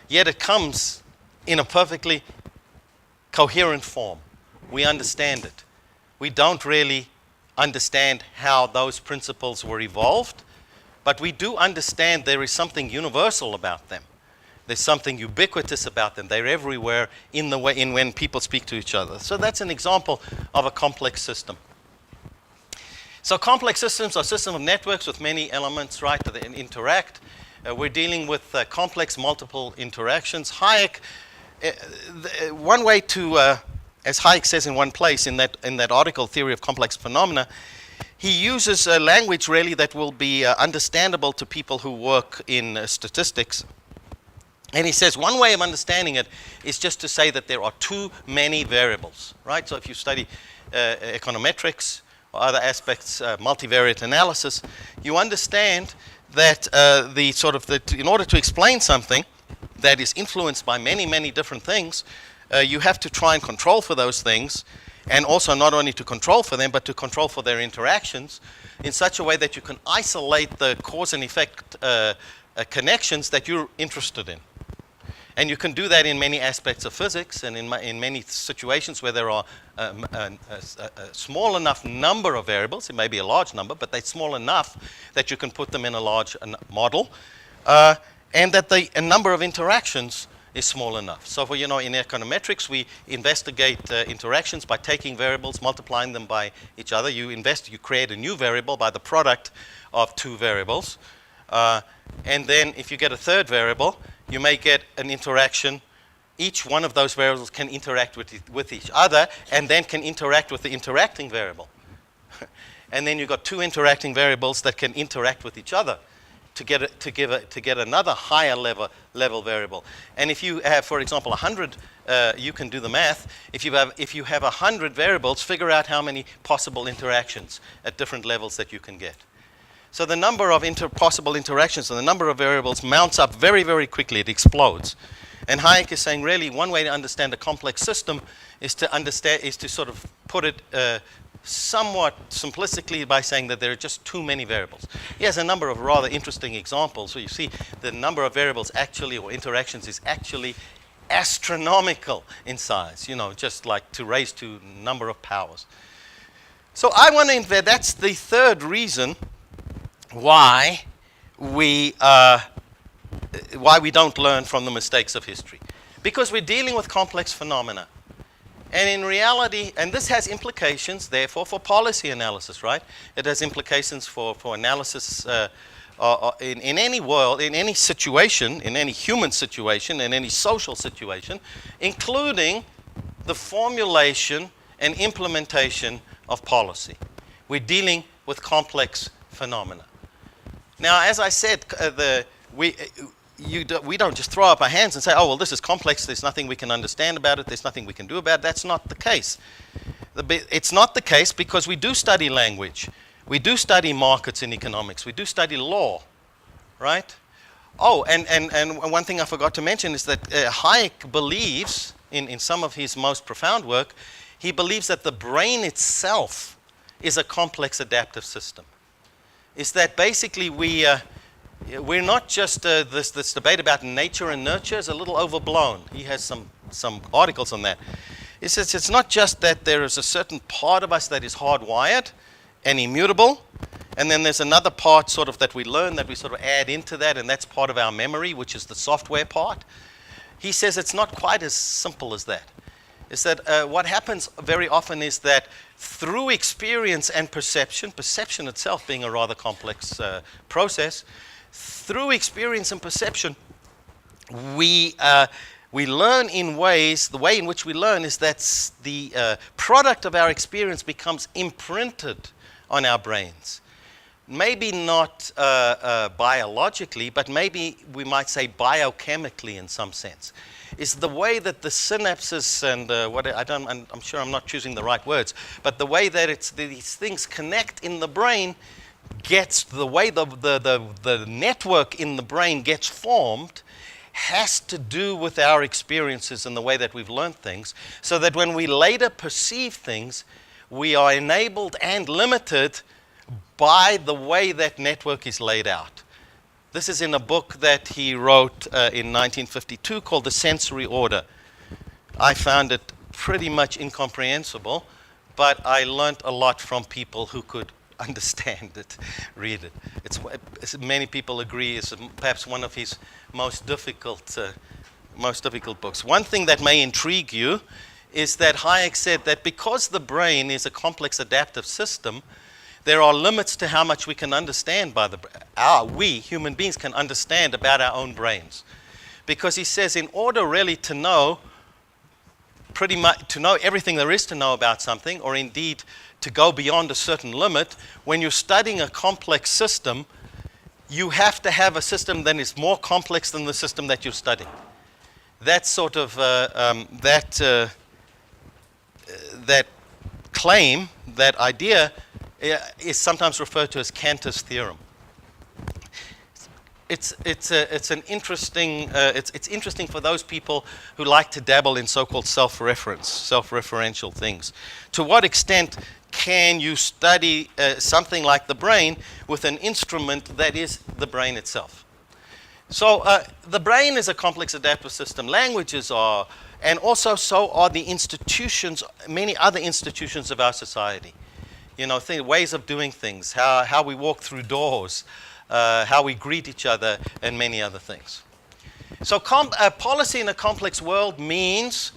Yet it comes in a perfectly coherent form. We understand it. We don't really understand how those principles were evolved, but we do understand there is something universal about them. There's something ubiquitous about them. They're everywhere in when people speak to each other. So that's an example of a complex system. So complex systems are systems of networks with many elements, right, that interact. We're dealing with complex multiple interactions. Hayek, one way to, as Hayek says in one place in that article, Theory of Complex Phenomena, he uses language really that will be understandable to people who work in statistics. And he says one way of understanding it is just to say that there are too many variables, right? So if you study econometrics, or other aspects, multivariate analysis, you understand that in order to explain something that is influenced by many, many different things, you have to try and control for those things, and also not only to control for them, but to control for their interactions in such a way that you can isolate the cause and effect connections that you're interested in. And you can do that in many aspects of physics and in many situations where there are a small enough number of variables. It may be a large number, but they're small enough that you can put them in a large model, and that a number of interactions is small enough. So for, in econometrics, we investigate interactions by taking variables, multiplying them by each other. You create a new variable by the product of two variables. And then if you get a third variable, you may get an interaction. Each one of those variables can interact with each other and then can interact with the interacting variable. And then you've got two interacting variables that can interact with each other to get another higher level variable. And if you have, for example, 100, you can do the math. If you have 100 variables, figure out how many possible interactions at different levels that you can get. So the number of possible interactions and the number of variables mounts up very, very quickly. It explodes. And Hayek is saying, really, one way to understand a complex system is to sort of put it somewhat simplistically by saying that there are just too many variables. He has a number of rather interesting examples. So you see the number of variables actually, or interactions, is actually astronomical in size, just like to raise to number of powers. So I want to invent, that's the third reason why we don't learn from the mistakes of history. Because we're dealing with complex phenomena. And in reality, and this has implications, therefore, for policy analysis, right? It has implications for analysis in any world, in any situation, in any human situation, in any social situation, including the formulation and implementation of policy. We're dealing with complex phenomena. Now, as I said, we don't just throw up our hands and say, oh, well, this is complex, there's nothing we can understand about it, there's nothing we can do about it. That's not the case. It's not the case because we do study language. We do study markets in economics. We do study law, right? Oh, and one thing I forgot to mention is that Hayek believes, in some of his most profound work, he believes that the brain itself is a complex adaptive system. Is that basically we're not just this debate about nature and nurture is a little overblown. He has some articles on that. He says it's not just that there is a certain part of us that is hardwired and immutable, and then there's another part sort of that we learn that we sort of add into that, and that's part of our memory, which is the software part. He says it's not quite as simple as that. Is that what happens very often is that through experience and perception itself being a rather complex process, through experience and perception, we learn in ways, the way in which we learn is that the product of our experience becomes imprinted on our brains. Maybe not biologically, but maybe we might say biochemically in some sense. Is the way that the synapses and I'm sure I'm not choosing the right words, but the way that these things connect in the brain gets, the way the network in the brain gets formed has to do with our experiences and the way that we've learned things, so that when we later perceive things, we are enabled and limited by the way that network is laid out. This is in a book that he wrote in 1952 called The Sensory Order. I found it pretty much incomprehensible, but I learned a lot from people who could understand it, read it. Many people agree it's perhaps one of his most difficult books. One thing that may intrigue you is that Hayek said that because the brain is a complex adaptive system, there are limits to how much we can understand by we human beings can understand about our own brains. Because he says in order really to know everything there is to know about something, or indeed to go beyond a certain limit, when you're studying a complex system, you have to have a system that is more complex than the system that you're studying. That sort of that claim, that idea, is sometimes referred to as Cantor's theorem. It's interesting for those people who like to dabble in so-called self-referential things. To what extent can you study something like the brain with an instrument that is the brain itself? So the brain is a complex adaptive system. Languages are, and also so are the institutions, many other institutions of our society. Ways of doing things, how we walk through doors, how we greet each other, and many other things. So policy in a complex world means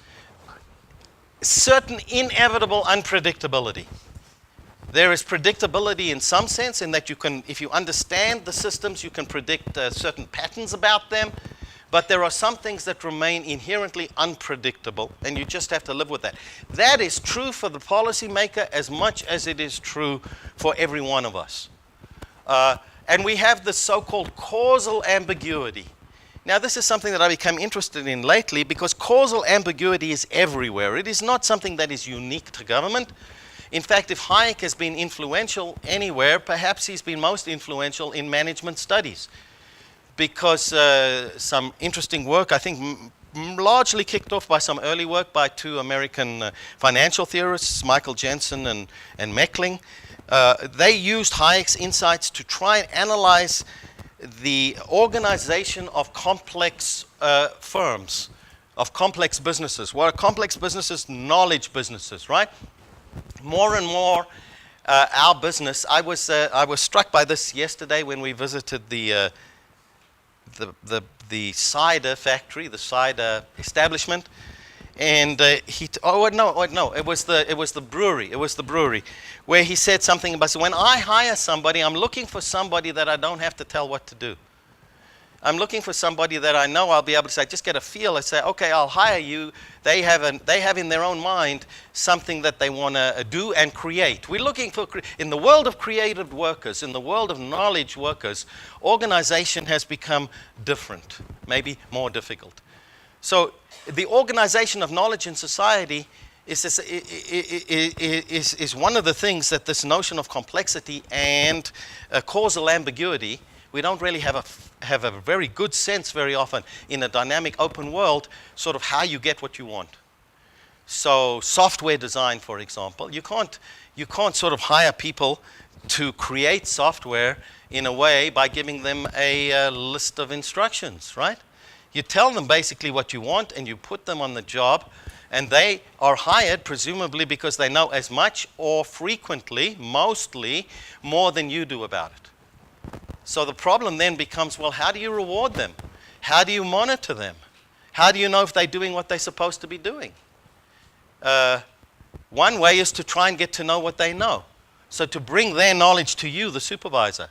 certain inevitable unpredictability. There is predictability in some sense in that you can, if you understand the systems, you can predict certain patterns about them. But there are some things that remain inherently unpredictable, and you just have to live with that. That is true for the policymaker as much as it is true for every one of us. And we have the so-called causal ambiguity. Now, this is something that I become interested in lately because causal ambiguity is everywhere. It is not something that is unique to government. In fact, if Hayek has been influential anywhere, perhaps he's been most influential in management studies. Because some interesting work, I think largely kicked off by some early work by two American financial theorists, Michael Jensen and Meckling. They used Hayek's insights to try and analyze the organization of complex firms, of complex businesses. What are complex businesses? Knowledge businesses, right? More and more, our business. I was struck by this yesterday when we visited the cider factory, the cider establishment, and it was the brewery, where he said something about, when I hire somebody, I'm looking for somebody that I don't have to tell what to do. I'm looking for somebody that I know I'll be able to say, just get a feel and say, okay, I'll hire you. They have in their own mind something that they want to do and create. We're looking for, in the world of creative workers, in the world of knowledge workers, organization has become different, maybe more difficult. So the organization of knowledge in society is one of the things that this notion of complexity and causal ambiguity, we don't really have a very good sense very often in a dynamic open world, sort of how you get what you want. So software design, for example, you can't sort of hire people to create software in a way by giving them a list of instructions, right? You tell them basically what you want and you put them on the job, and they are hired presumably because they know as much or frequently, mostly, more than you do about it. So the problem then becomes, well, how do you reward them? How do you monitor them? How do you know if they're doing what they're supposed to be doing? One way is to try and get to know what they know. So to bring their knowledge to you, the supervisor.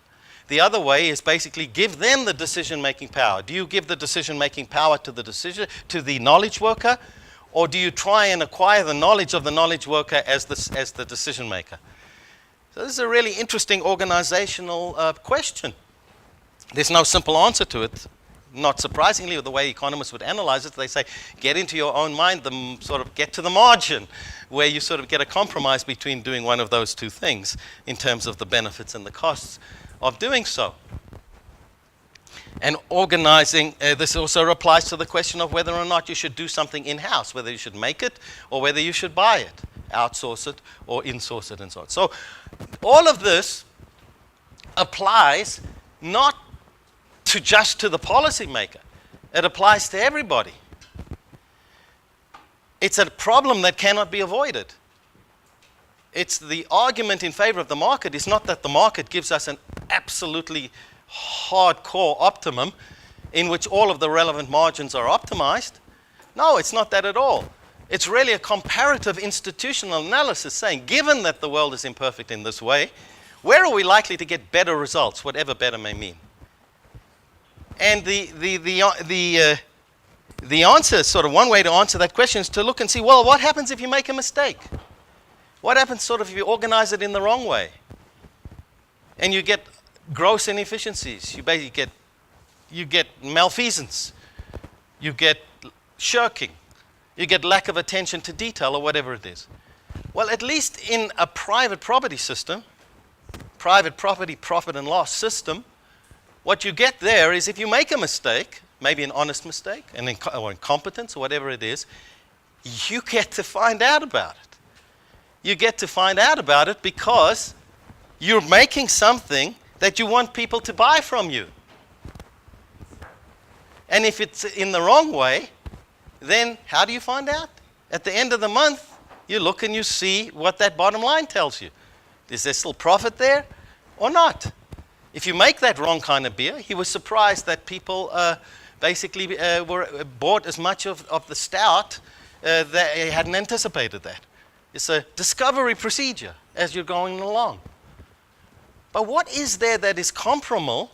The other way is basically give them the decision-making power. Do you give the decision-making power to the knowledge worker, or do you try and acquire the knowledge of the knowledge worker as the decision maker? So this is a really interesting organizational question. There's no simple answer to it. Not surprisingly, the way economists would analyze it, they say, get into your own mind, sort of get to the margin, where you sort of get a compromise between doing one of those two things in terms of the benefits and the costs of doing so. And organizing, this also applies to the question of whether or not you should do something in-house, whether you should make it or whether you should buy it, outsource it or insource it and so on. So all of this applies not just to the policymaker. It applies to everybody. It's a problem that cannot be avoided. It's the argument in favor of the market is not that the market gives us an absolutely hardcore optimum in which all of the relevant margins are optimized. No, it's not that at all. It's really a comparative institutional analysis saying, given that the world is imperfect in this way, where are we likely to get better results, whatever better may mean? And the answer, sort of one way to answer that question is to look and see, well, what happens if you make a mistake? What happens sort of if you organize it in the wrong way? And you get gross inefficiencies. You get malfeasance. You get shirking. You get lack of attention to detail or whatever it is. Well, at least in a private property system, private property profit and loss system, what you get there is if you make a mistake, maybe an honest mistake, or incompetence or whatever it is, you get to find out about it. You get to find out about it because you're making something that you want people to buy from you. And if it's in the wrong way, then how do you find out? At the end of the month, you look and you see what that bottom line tells you. Is there still profit there or not? If you make that wrong kind of beer, he was surprised that people basically bought as much of the stout that they hadn't anticipated that. It's a discovery procedure as you're going along. But what is there that is comparable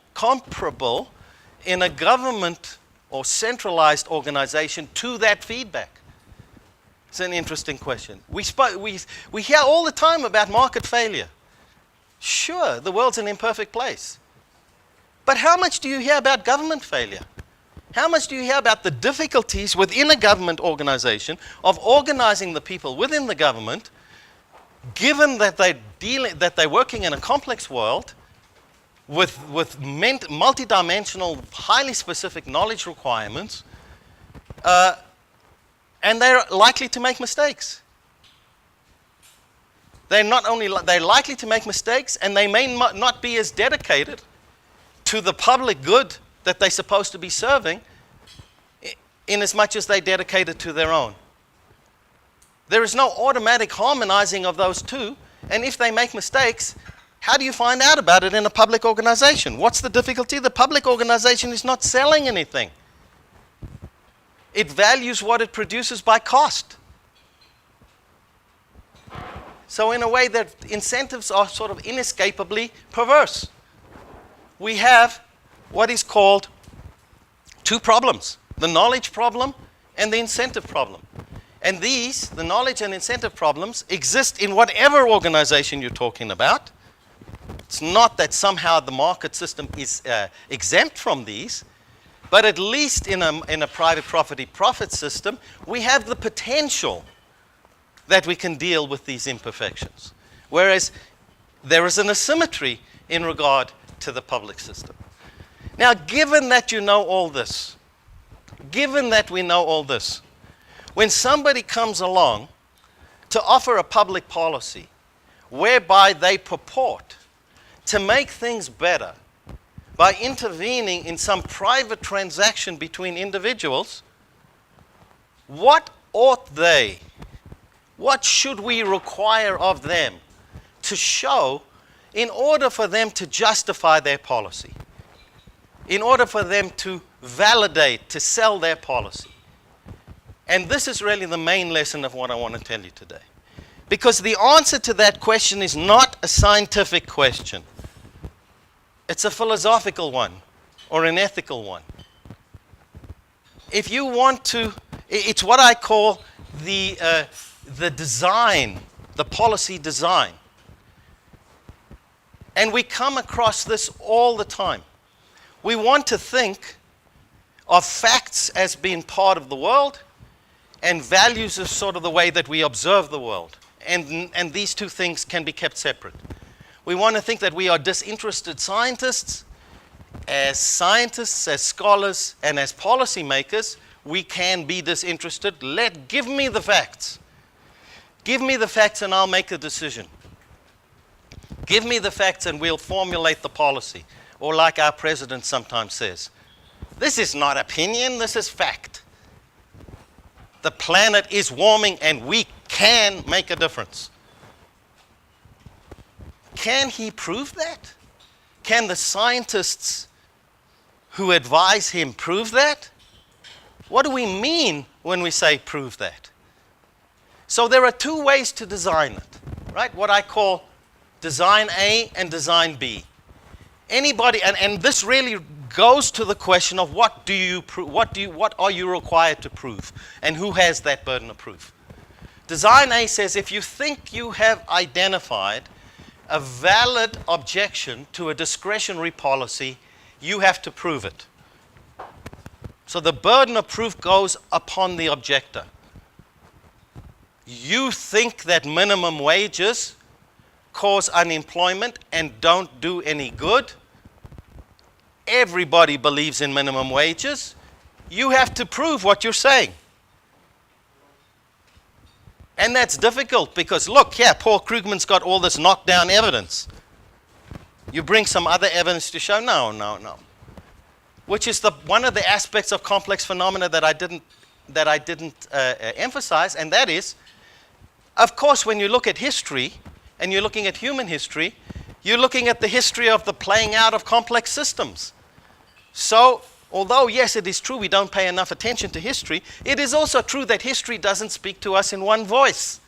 in a government or centralized organization to that feedback? It's an interesting question. We hear all the time about market failure. Sure, the world's an imperfect place. But how much do you hear about government failure? How much do you hear about the difficulties within a government organization of organizing the people within the government, given that they're working in a complex world with multidimensional, highly specific knowledge requirements, and they're likely to make mistakes. They're likely to make mistakes, and they may not be as dedicated to the public good that they're supposed to be serving in as much as they dedicated to their own. There is no automatic harmonizing of those two, and if they make mistakes, how do you find out about it in a public organization? What's the difficulty? The public organization is not selling anything. It values what it produces by cost. So in a way, that incentives are sort of inescapably perverse. We have what is called two problems: the knowledge problem and the incentive problem. And these, the knowledge and incentive problems, exist in whatever organization you're talking about. It's not that somehow the market system is exempt from these, but at least in a private property profit system, we have the potential that we can deal with these imperfections. Whereas there is an asymmetry in regard to the public system. Now, given that you know all this, given that we know all this, when somebody comes along to offer a public policy whereby they purport to make things better by intervening in some private transaction between individuals, what should we require of them to show in order for them to justify their policy, in order for them to validate, to sell their policy? And this is really the main lesson of what I want to tell you today. Because the answer to that question is not a scientific question. It's a philosophical one or an ethical one. If you want to, it's what I call the design, the policy design. And we come across this all the time. We want to think of facts as being part of the world, and values as sort of the way that we observe the world. And these two things can be kept separate. We want to think that we are disinterested scientists. As scientists, as scholars, and as policymakers, we can be disinterested. Give me the facts. Give me the facts and I'll make a decision. Give me the facts and we'll formulate the policy. Or like our president sometimes says, this is not opinion, this is fact. The planet is warming and we can make a difference. Can he prove that? Can the scientists who advise him prove that? What do we mean when we say prove that? So there are two ways to design it, right? What I call design A and design B. Anybody, and this really goes to the question of what are you required to prove, and who has that burden of proof. Design A says if you think you have identified a valid objection to a discretionary policy, you have to prove it. So the burden of proof goes upon the objector. You think that minimum wages cause unemployment and don't do any good. Everybody believes in minimum wages. You have to prove what you're saying. And that's difficult because, look, yeah, Paul Krugman's got all this knockdown evidence. You bring some other evidence to show, no. Which is one of the aspects of complex phenomena that I didn't emphasize, and that is, of course, when you look at history, and you're looking at human history, you're looking at the history of the playing out of complex systems. So although, yes, it is true we don't pay enough attention to history, it is also true that history doesn't speak to us in one voice.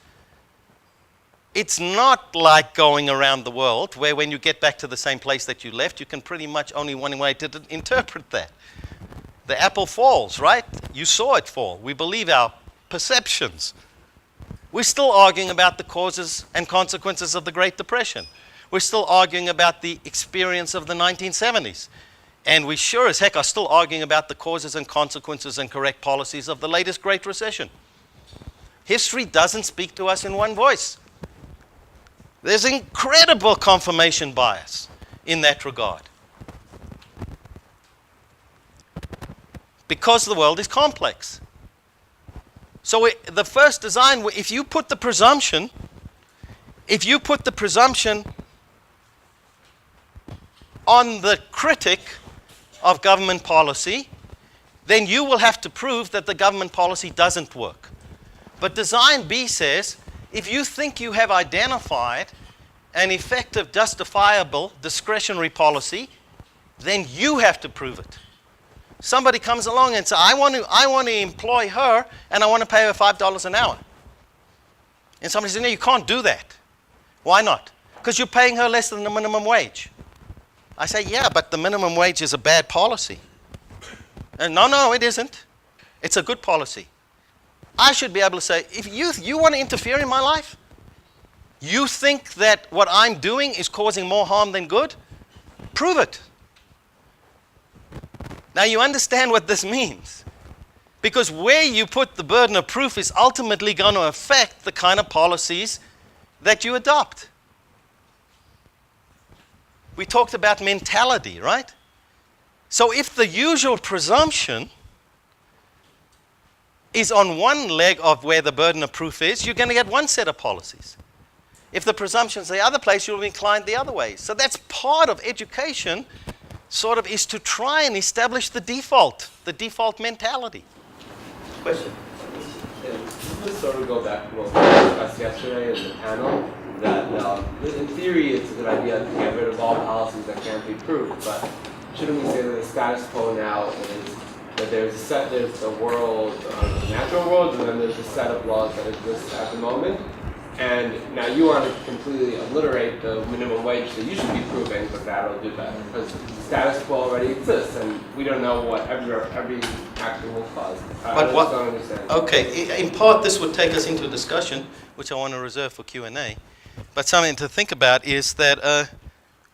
It's not like going around the world where when you get back to the same place that you left, you can pretty much only one way to interpret that. The apple falls, right? You saw it fall. We believe our perceptions. We're still arguing about the causes and consequences of the Great Depression. We're still arguing about the experience of the 1970s. And we sure as heck are still arguing about the causes and consequences and correct policies of the latest Great Recession. History doesn't speak to us in one voice. There's incredible confirmation bias in that regard. Because the world is complex. So the first design, if you put the presumption on the critic of government policy, then you will have to prove that the government policy doesn't work. But design B says, if you think you have identified an effective, justifiable, discretionary policy, then you have to prove it. Somebody comes along and says, I want to employ her and I want to pay her $5 an hour. And somebody says, no, you can't do that. Why not? Because you're paying her less than the minimum wage. I say, yeah, but the minimum wage is a bad policy. And no, it isn't. It's a good policy. I should be able to say, if you want to interfere in my life, you think that what I'm doing is causing more harm than good, prove it. Now you understand what this means. Because where you put the burden of proof is ultimately going to affect the kind of policies that you adopt. We talked about mentality, right? So if the usual presumption is on one leg of where the burden of proof is, you're going to get one set of policies. If the presumption's the other place, you'll be inclined the other way. So that's part of education, sort of, is to try and establish the default mentality.
Question. Let's sort of go back to what we discussed yesterday in the panel, that in theory it's a good idea to get rid of all policies that can't be proved, but shouldn't we say that the status quo now is that there's the world, the natural world, and then there's a set of laws that exist at the moment? And now you want to completely obliterate the minimum wage that you should be proving, but that'll do better. Because status quo already exists, and we don't know what every action will cause.
But what?
Don't understand.
Okay, in part this would take us into a discussion, which I want to reserve for Q&A. But something to think about is that,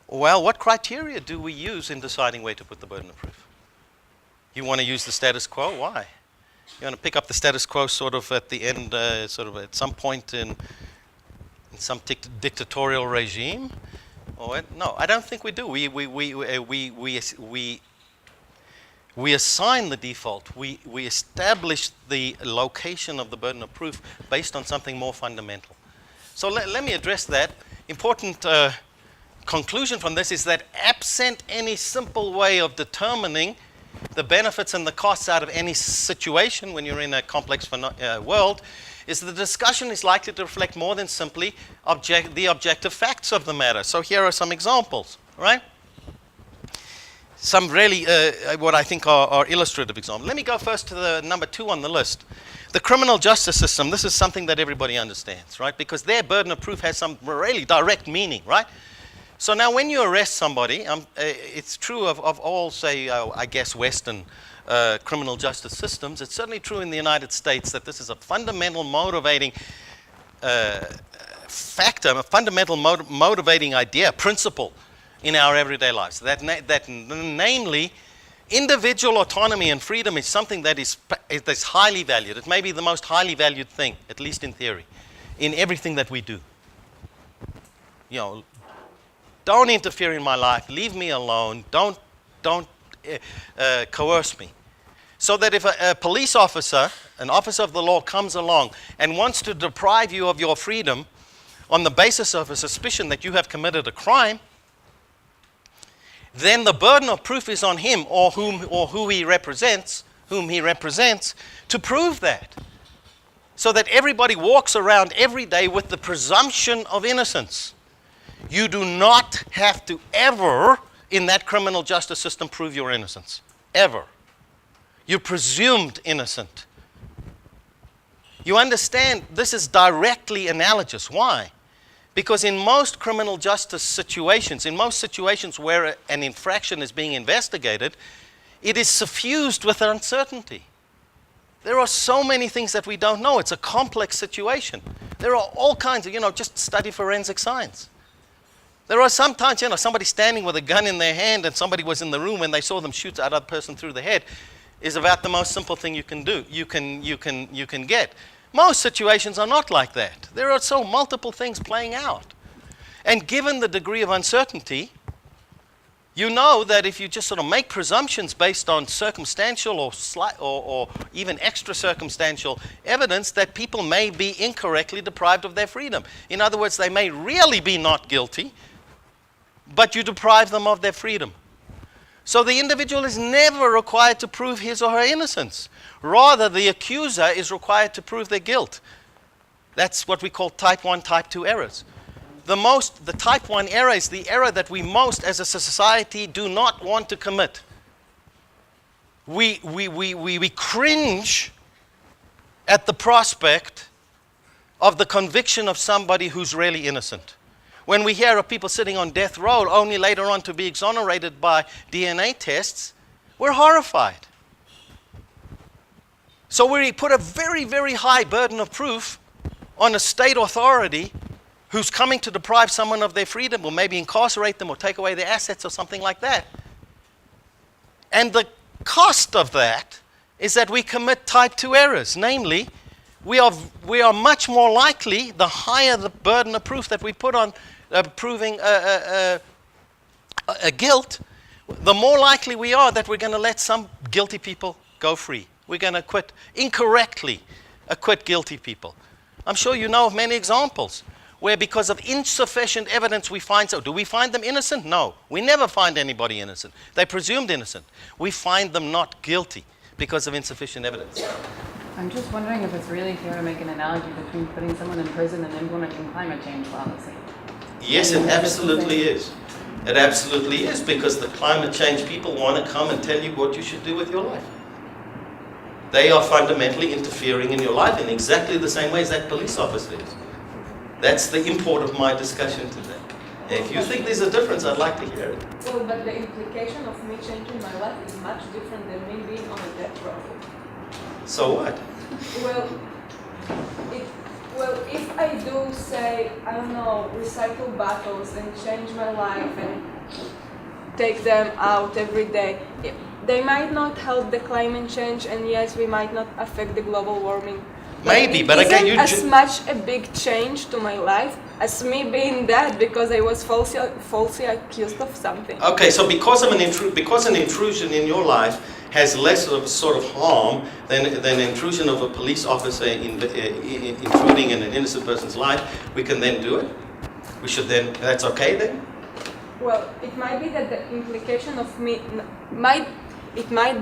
well, what criteria do we use in deciding where to put the burden of proof? You want to use the status quo? Why? You want to pick up the status quo sort of at the end, sort of at some point in some dictatorial regime? Or no, I don't think we do. We assign the default. We establish the location of the burden of proof based on something more fundamental. So let me address that. Important conclusion from this is that absent any simple way of determining the benefits and the costs out of any situation when you're in a complex world, is the discussion is likely to reflect more than simply the objective facts of the matter. So here are some examples, right? Some really, what I think are illustrative examples. Let me go first to the number 2 on the list. The criminal justice system. This is something that everybody understands, right? Because their burden of proof has some really direct meaning, right? So now when you arrest somebody, it's true of all, say, I guess, Western criminal justice systems. It's certainly true in the United States that this is a fundamental motivating factor, a fundamental motivating idea, principle in our everyday lives. That namely, individual autonomy and freedom is something that's highly valued. It may be the most highly valued thing, at least in theory, in everything that we do. You know, don't interfere in my life. Leave me alone. Don't coerce me. So that if a police officer, an officer of the law, comes along and wants to deprive you of your freedom on the basis of a suspicion that you have committed a crime, then the burden of proof is on him or whom he represents, to prove that. So that everybody walks around every day with the presumption of innocence. You do not have to ever, in that criminal justice system, prove your innocence. Ever. You're presumed innocent. You understand this is directly analogous. Why? Because in most criminal justice situations, in most situations where an infraction is being investigated, it is suffused with uncertainty. There are so many things that we don't know. It's a complex situation. There are all kinds of, just study forensic science. There are sometimes, somebody standing with a gun in their hand and somebody was in the room when they saw them shoot that other person through the head is about the most simple thing you can do. You can get. Most situations are not like that. There are so multiple things playing out. And given the degree of uncertainty, you know that if you just sort of make presumptions based on circumstantial or even extra circumstantial evidence, that people may be incorrectly deprived of their freedom. In other words, they may really be not guilty, but you deprive them of their freedom. So the individual is never required to prove his or her innocence. Rather, the accuser is required to prove their guilt. That's what we call type 1, type 2 errors. The type 1 error is the error that we most as a society do not want to commit. We cringe at the prospect of the conviction of somebody who's really innocent. When we hear of people sitting on death row only later on to be exonerated by DNA tests, we're horrified. So we put a very, very high burden of proof on a state authority who's coming to deprive someone of their freedom or maybe incarcerate them or take away their assets or something like that. And the cost of that is that we commit type 2 errors. Namely, we are much more likely, the higher the burden of proof that we put on proving a guilt, the more likely we are that we're going to let some guilty people go free. We're going to incorrectly acquit guilty people. I'm sure you know of many examples where because of insufficient evidence we find so. Do we find them innocent? No. We never find anybody innocent. They're presumed innocent. We find them not guilty because of insufficient evidence.
I'm just wondering if it's really fair to make an analogy between putting someone in prison and implementing climate change policy.
Yes, it absolutely is. It absolutely is, because the climate change people want to come and tell you what you should do with your life. They are fundamentally interfering in your life in exactly the same way as that police officer is. That's the import of my discussion today. If you think there's a difference, I'd like to hear it.
Well, but the implication of me changing my life is much different than me being on a death row.
So what?
Well, if I do say, I don't know, recycle bottles and change my life and take them out every day, they might not help the climate change, and yes, we might not affect the global warming.
Maybe, but again, you
as much a big change to my life as me being dead because I was falsely accused of something.
Okay, so because an intrusion in your life has less of sort of harm than intrusion of a police officer intruding in an innocent person's life, we can then do it? We should then, that's okay then?
Well, it might be that the implication of me might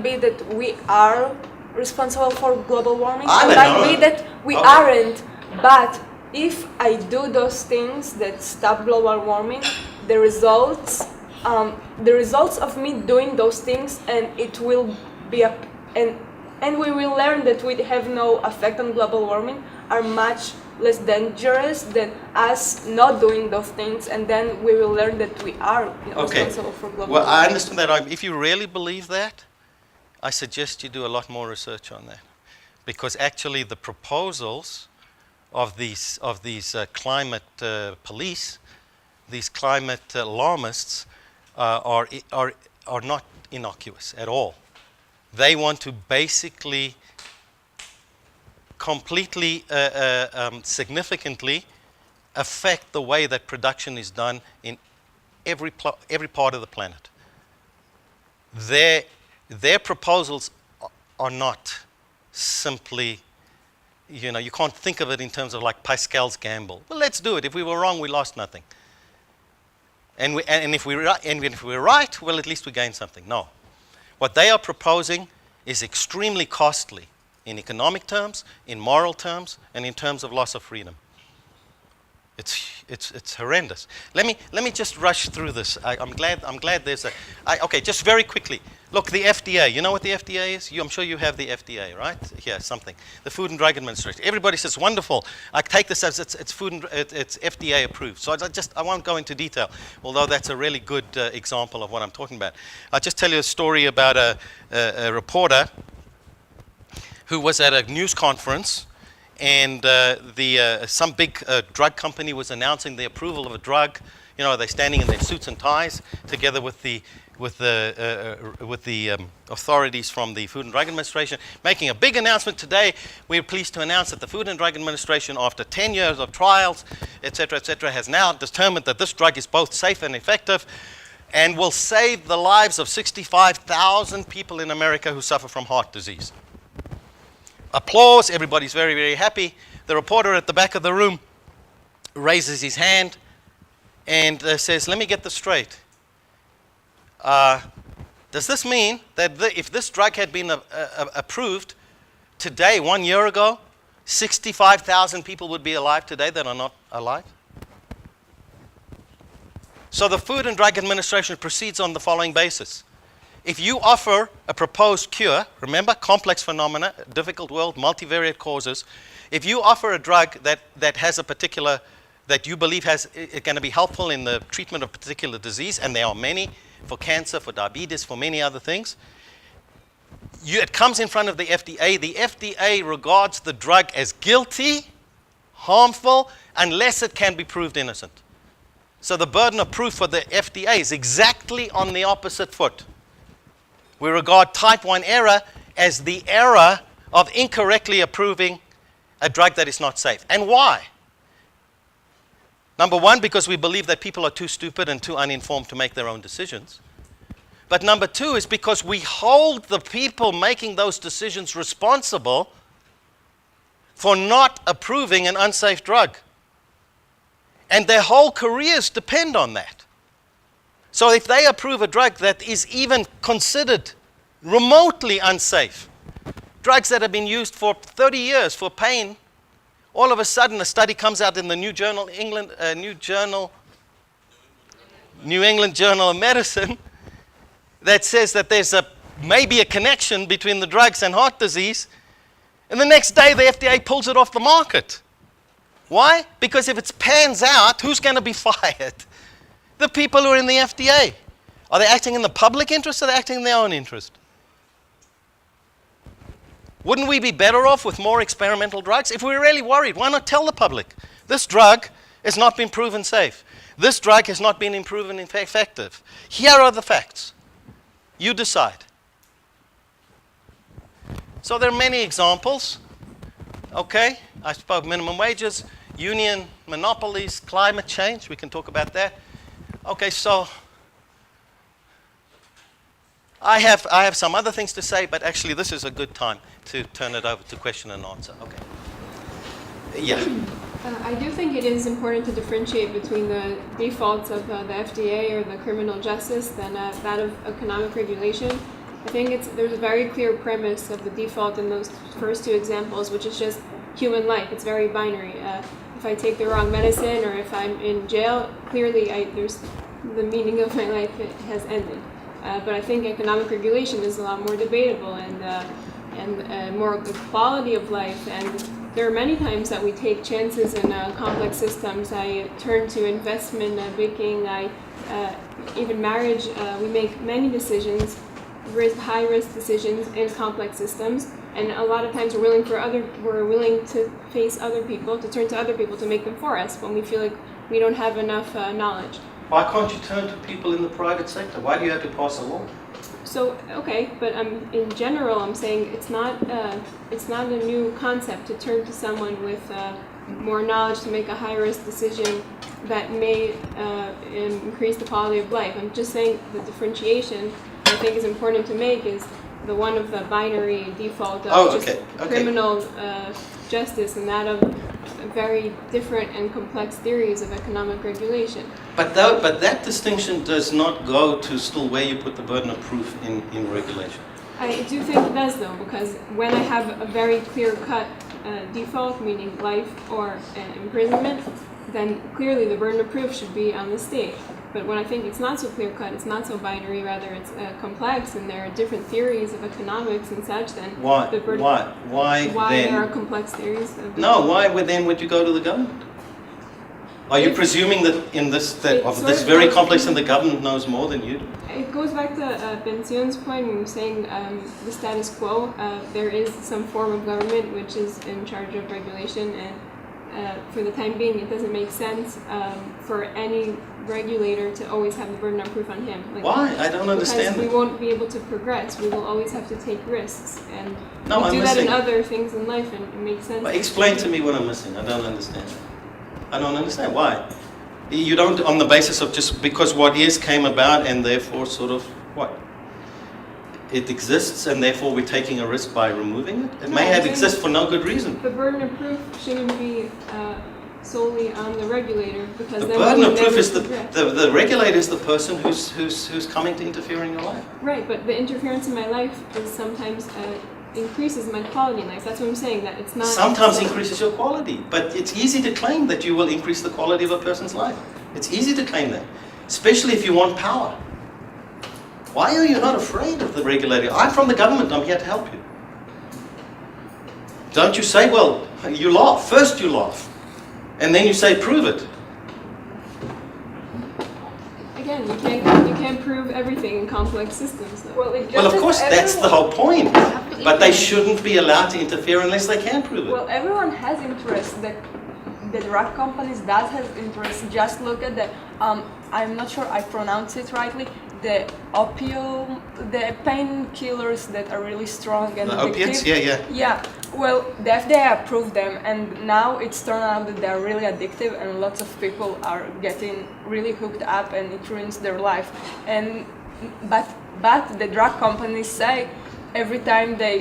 be that we are responsible for global warming. It might be that we aren't, but if I do those things that stop global warming, the results of me doing those things, and it will be and we will learn that we have no effect on global warming, are much less dangerous than us not doing those things, and then we will learn that we are responsible for global warming.
Well, I understand that. If you really believe that, I suggest you do a lot more research on that, because actually the proposals of these climate police, these climate alarmists, are not innocuous at all. They want to basically completely significantly affect the way that production is done in every part of the planet. Their proposals are not simply, you can't think of it in terms of like Pascal's gamble. Well, let's do it. If we were wrong, we lost nothing. And if we're right, well, at least we gain something. No. What they are proposing is extremely costly in economic terms, in moral terms, and in terms of loss of freedom. It's horrendous. Let me just rush through this. I'm glad there's okay, just very quickly. Look, the FDA, you know what the FDA is? I'm sure you have the FDA, right? Here, something. The Food and Drug Administration. Everybody says, wonderful. I take this as it's FDA approved. So I won't go into detail, although that's a really good example of what I'm talking about. I'll just tell you a story about a reporter who was at a news conference, and some big drug company was announcing the approval of a drug. You know, they're standing in their suits and ties together with the authorities from the Food and Drug Administration, making a big announcement today. We're pleased to announce that the Food and Drug Administration, after 10 years of trials, et cetera, has now determined that this drug is both safe and effective and will save the lives of 65,000 people in America who suffer from heart disease. Applause, everybody's very, very happy. The reporter at the back of the room raises his hand and says, let me get this straight. Does this mean that if this drug had been approved today, 1 year ago, 65,000 people would be alive today that are not alive? So the Food and Drug Administration proceeds on the following basis. If you offer a proposed cure, remember, complex phenomena, difficult world, multivariate causes, if you offer a drug that has a particular, that you believe is going to be helpful in the treatment of a particular disease, and there are many, for cancer, for diabetes, for many other things, it comes in front of the FDA. The FDA regards the drug as guilty, harmful, unless it can be proved innocent. So the burden of proof for the FDA is exactly on the opposite foot. We regard type 1 error as the error of incorrectly approving a drug that is not safe. And why? Number one, because we believe that people are too stupid and too uninformed to make their own decisions. But number two is because we hold the people making those decisions responsible for not approving an unsafe drug. And their whole careers depend on that. So if they approve a drug that is even considered remotely unsafe, drugs that have been used for 30 years for pain, all of a sudden a study comes out in the New England Journal of Medicine that says that there's maybe a connection between the drugs and heart disease, and the next day the FDA pulls it off the market. Why? Because if it pans out, who's going to be fired? The people who are in the FDA. Are they acting in the public interest or are they acting in their own interest? Wouldn't we be better off with more experimental drugs? If we're really worried, why not tell the public? This drug has not been proven safe. This drug has not been proven effective. Here are the facts. You decide. So there are many examples. Okay, I spoke minimum wages, union monopolies, climate change. We can talk about that. Okay, so I have some other things to say, but actually this is a good time to turn it over to question and answer. Okay. Yeah.
I do think it is important to differentiate between the defaults of the FDA or the criminal justice than that of economic regulation. I think there's a very clear premise of the default in those first two examples, which is just human life. It's very binary. If I take the wrong medicine or if I'm in jail, clearly there's the meaning of my life has ended. But I think economic regulation is a lot more debatable and more the quality of life. And there are many times that we take chances in complex systems. I turn to investment banking, even marriage. We make many decisions, high-risk decisions in complex systems. And a lot of times we're willing to face other people, to turn to other people to make them for us when we feel like we don't have enough knowledge.
Why can't you turn to people in the private sector? Why do you have to pass a law?
So, okay, but in general, I'm saying it's not a new concept to turn to someone with more knowledge to make a high-risk decision that may increase the quality of life. I'm just saying the differentiation I think is important to make is the one of the binary default of criminal justice and that of very different and complex theories of economic regulation.
But that distinction does not go to still where you put the burden of proof in regulation.
I do think it does, though, because when I have a very clear-cut default, meaning life or imprisonment, then clearly the burden of proof should be on the state. But when I think it's not so clear cut, it's not so binary, rather it's complex, and there are different theories of economics and such, then
Why?
the burden,
Why then?
there are complex theories of
No, why then would you go to the government? Are you
If-
presuming that in this that
It
of
sort
this
of
very
goes-
complex and the government knows more than you do?
It goes back to Pension's point when he was saying the status quo. There is some form of government which is in charge of regulation, and for the time being, it doesn't make sense for any regulator to always have the burden of proof on him. Like,
Why? I don't understand
Because we
that.
won't be able to progress. We will always have to take risks, and
No,
we
I'm
do that in
missing.
other things in life, and it makes sense.
But explain to me what I'm missing. I don't understand. I don't understand. Why? You don't, on the basis of just because what is came about and therefore sort of, what? It exists and therefore we're taking a risk by removing it? It
No,
may
I'm
have
saying
exist for no good reason.
The burden of proof shouldn't be solely on the regulator, because
The
then
burden
we
of
would
proof
never
is
progress.
the regulator is the person who's coming to interfere in your life.
Right, but the interference in my life is sometimes increases my quality in life. That's what I'm saying, that it's not...
Sometimes increases your quality, but it's easy to claim that you will increase the quality of a person's life. It's easy to claim that, especially if you want power. Why are you not afraid of the regulator? I'm from the government, I'm here to help you. Don't you say, well, you laugh. First you laugh, and then you say, prove it.
Again, you can't prove everything in complex systems, though.
Well, it
Well,
just
of course,
is
that's the
everyone-
whole point. But they shouldn't be allowed to interfere unless they can prove it.
Well, everyone has interest. The drug companies does have interest. Just look at the I'm not sure I pronounce it rightly. The opium, the painkillers that are really strong and
The
addictive.
opiates? Yeah.
Yeah. Well, the FDA approved them, and now it's turned out that they're really addictive, and lots of people are getting really hooked up, and it ruins their life. And but the drug companies say every time they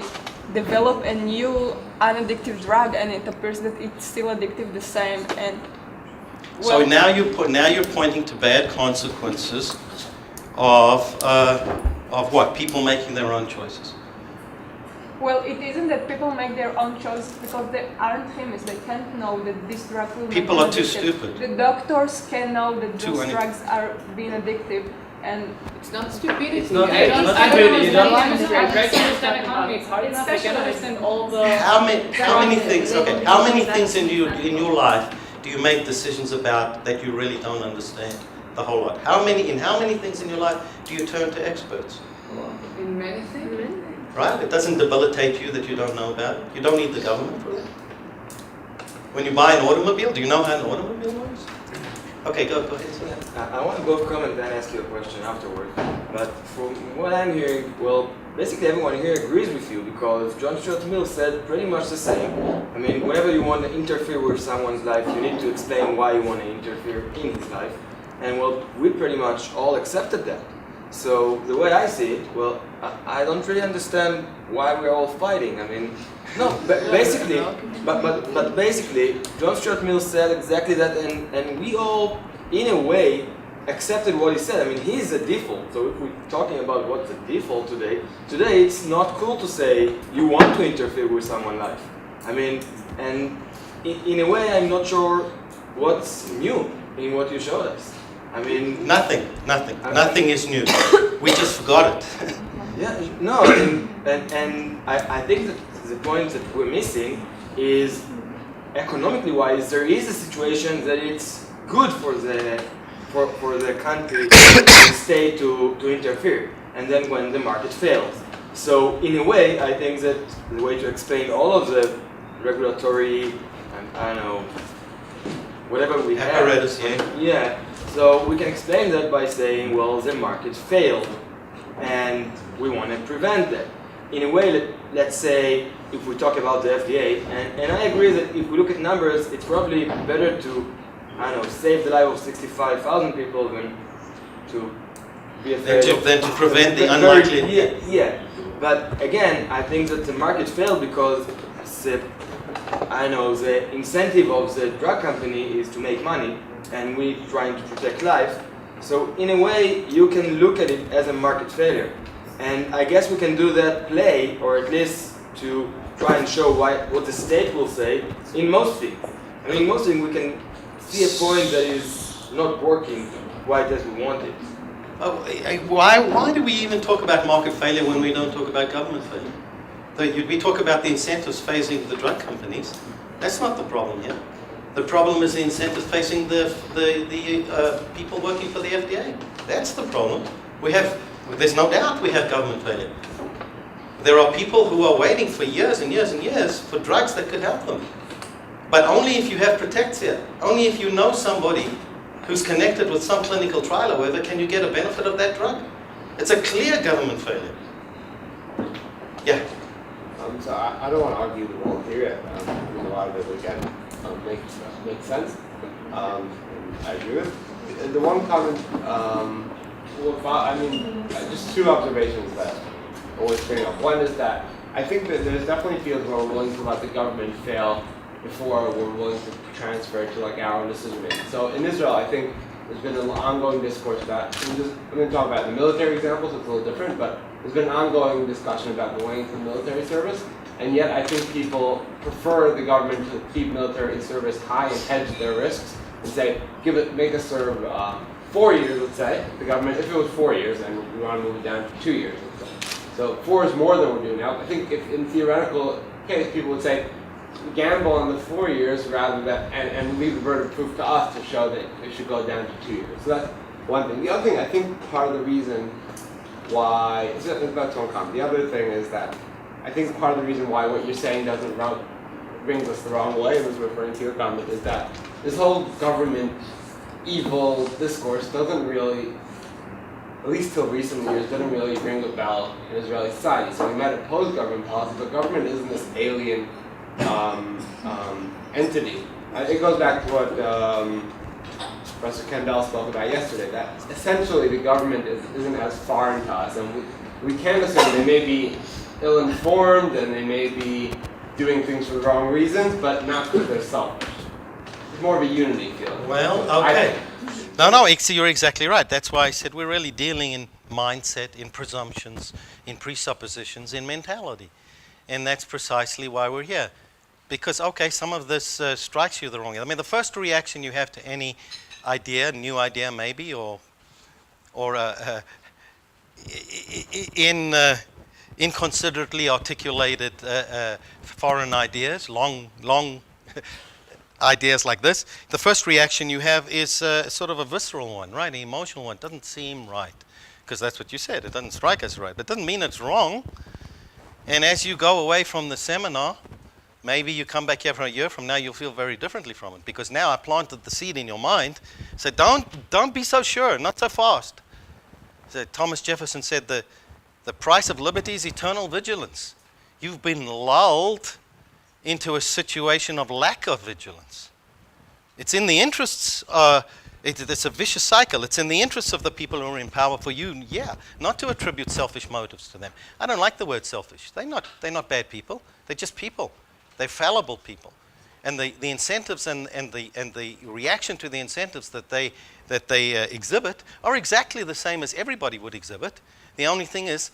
develop a new unaddictive drug, and it appears that it's still addictive the same. And
So now you're pointing to bad consequences of what? People making their own choices.
well, it isn't that people make their own choices because they aren't famous. They can't know that this drug will make
People
them
are too
addicted.
stupid.
The doctors can know that
Too
those
many-
drugs are being addictive, and
It's not stupidity.
It's not-
I
it's
don't,
not
I don't
stupidity, you don't
understand
understand.
I don't understand economy. It's hard enough. I can understand all the.
How many things? Okay, how many things in your life do you make decisions about that you really don't understand? The whole lot. How many things in your life do you turn to experts?
In many things.
Right? It doesn't debilitate you that you don't know about it. You don't need the government for that. When you buy an automobile, do you know how an automobile works? Okay, go ahead. Sir.
I want to both comment and then ask you a question afterward. But from what I'm hearing, well, basically everyone here agrees with you because John Stuart Mill said pretty much the same. I mean, whenever you want to interfere with someone's life, you need to explain why you want to interfere in his life. And well, we pretty much all accepted that. So the way I see it, well, I don't really understand why we're all fighting. I mean, no, basically, but basically, John Stuart Mill said exactly that, and we all, in a way, accepted what he said. I mean, he's a default. So if we're talking about what's the default today it's not cool to say you want to interfere with someone's life. I mean, and in a way, I'm not sure what's new in what you showed us. I mean,
Nothing is new. We just forgot it.
yeah, no, and I think that the point that we're missing is economically wise, there is a situation that it's good for the country, the state to interfere, and then when the market fails. So in a way, I think that the way to explain all of the regulatory, I don't know, whatever we have.
Apparatus, yeah.
Yeah. So we can explain that by saying, well, the market failed, and we want to prevent that. In a way, let's say, if we talk about the FDA, and I agree that if we look at numbers, it's probably better to, I don't know, save the life of 65,000 people than to be afraid of...
Than to prevent the
very-
unlikely.
Yeah. But again, I think that the market failed because the incentive of the drug company is to make money, and we're trying to protect life. So in a way, you can look at it as a market failure. And I guess we can do that play, or at least to try and show what the state will say in most things. I mean, in most things we can see a point that is not working why it is we want it.
Why do we even talk about market failure when we don't talk about government failure? We talk about the incentives facing the drug companies. That's not the problem here. The problem is the incentives facing the people working for the FDA. That's the problem. There's no doubt we have government failure. There are people who are waiting for years and years and years for drugs that could help them. But only if you have protectia, only if you know somebody who's connected with some clinical trial or whatever, can you get a benefit of that drug. It's a clear government failure. Yeah.
So I don't want to argue the wrong theory. I mean, a lot of it, again, makes sense. And I agree with. The one comment, just two observations that always bring up. One is that I think that there's definitely fields where we're willing to let the government fail before we're willing to transfer to like our own decision making. So in Israel, I think there's been an ongoing discourse that, I'm going to talk about the military examples, it's a little different, but there's been an ongoing discussion about going to military service, and yet I think people prefer the government to keep military service high and hedge their risks and say, make us serve 4 years, let's say, the government, if it was 4 years, and we want to move it down to 2 years, let's say. So 4 is more than we're doing now. I think if in theoretical case, people would say, gamble on the 4 years rather than, and leave the burden of proof to us to show that it should go down to 2 years. So that's one thing. The other thing, I think part of the reason why, that's one comment. The other thing is that I think part of the reason why what you're saying brings us the wrong way, was referring to your comment, is that this whole government evil discourse doesn't really, at least till recent years, didn't really ring a bell in Israeli society. So we might oppose government policy, but government isn't this alien entity. It goes back to what Professor Kendall spoke about yesterday, that essentially the government isn't as foreign to us, and we can assume they may be ill-informed and they may be doing things for the wrong reasons, but not because they're selfish. It's more of a unity feeling.
Well, okay. No, you're exactly right. That's why I said we're really dealing in mindset, in presumptions, in presuppositions, in mentality. And that's precisely why we're here. Because, okay, some of this strikes you the wrong way. I mean, the first reaction you have to any idea, new idea maybe, or inconsiderately articulated foreign ideas, long ideas like this, the first reaction you have is sort of a visceral one, right? An emotional one. It doesn't seem right, because that's what you said. It doesn't strike us right. But it doesn't mean it's wrong. And as you go away from the seminar, maybe you come back here for a year from now, you'll feel very differently from it, because now I planted the seed in your mind. So don't be so sure, not so fast. So Thomas Jefferson said the price of liberty is eternal vigilance. You've been lulled into a situation of lack of vigilance. It's in the interests, it's a vicious cycle. It's in the interests of the people who are in power for you, not to attribute selfish motives to them. I don't like the word selfish. They're not bad people. They're just people. They're fallible people. And the incentives and the reaction to the incentives that they exhibit are exactly the same as everybody would exhibit. The only thing is,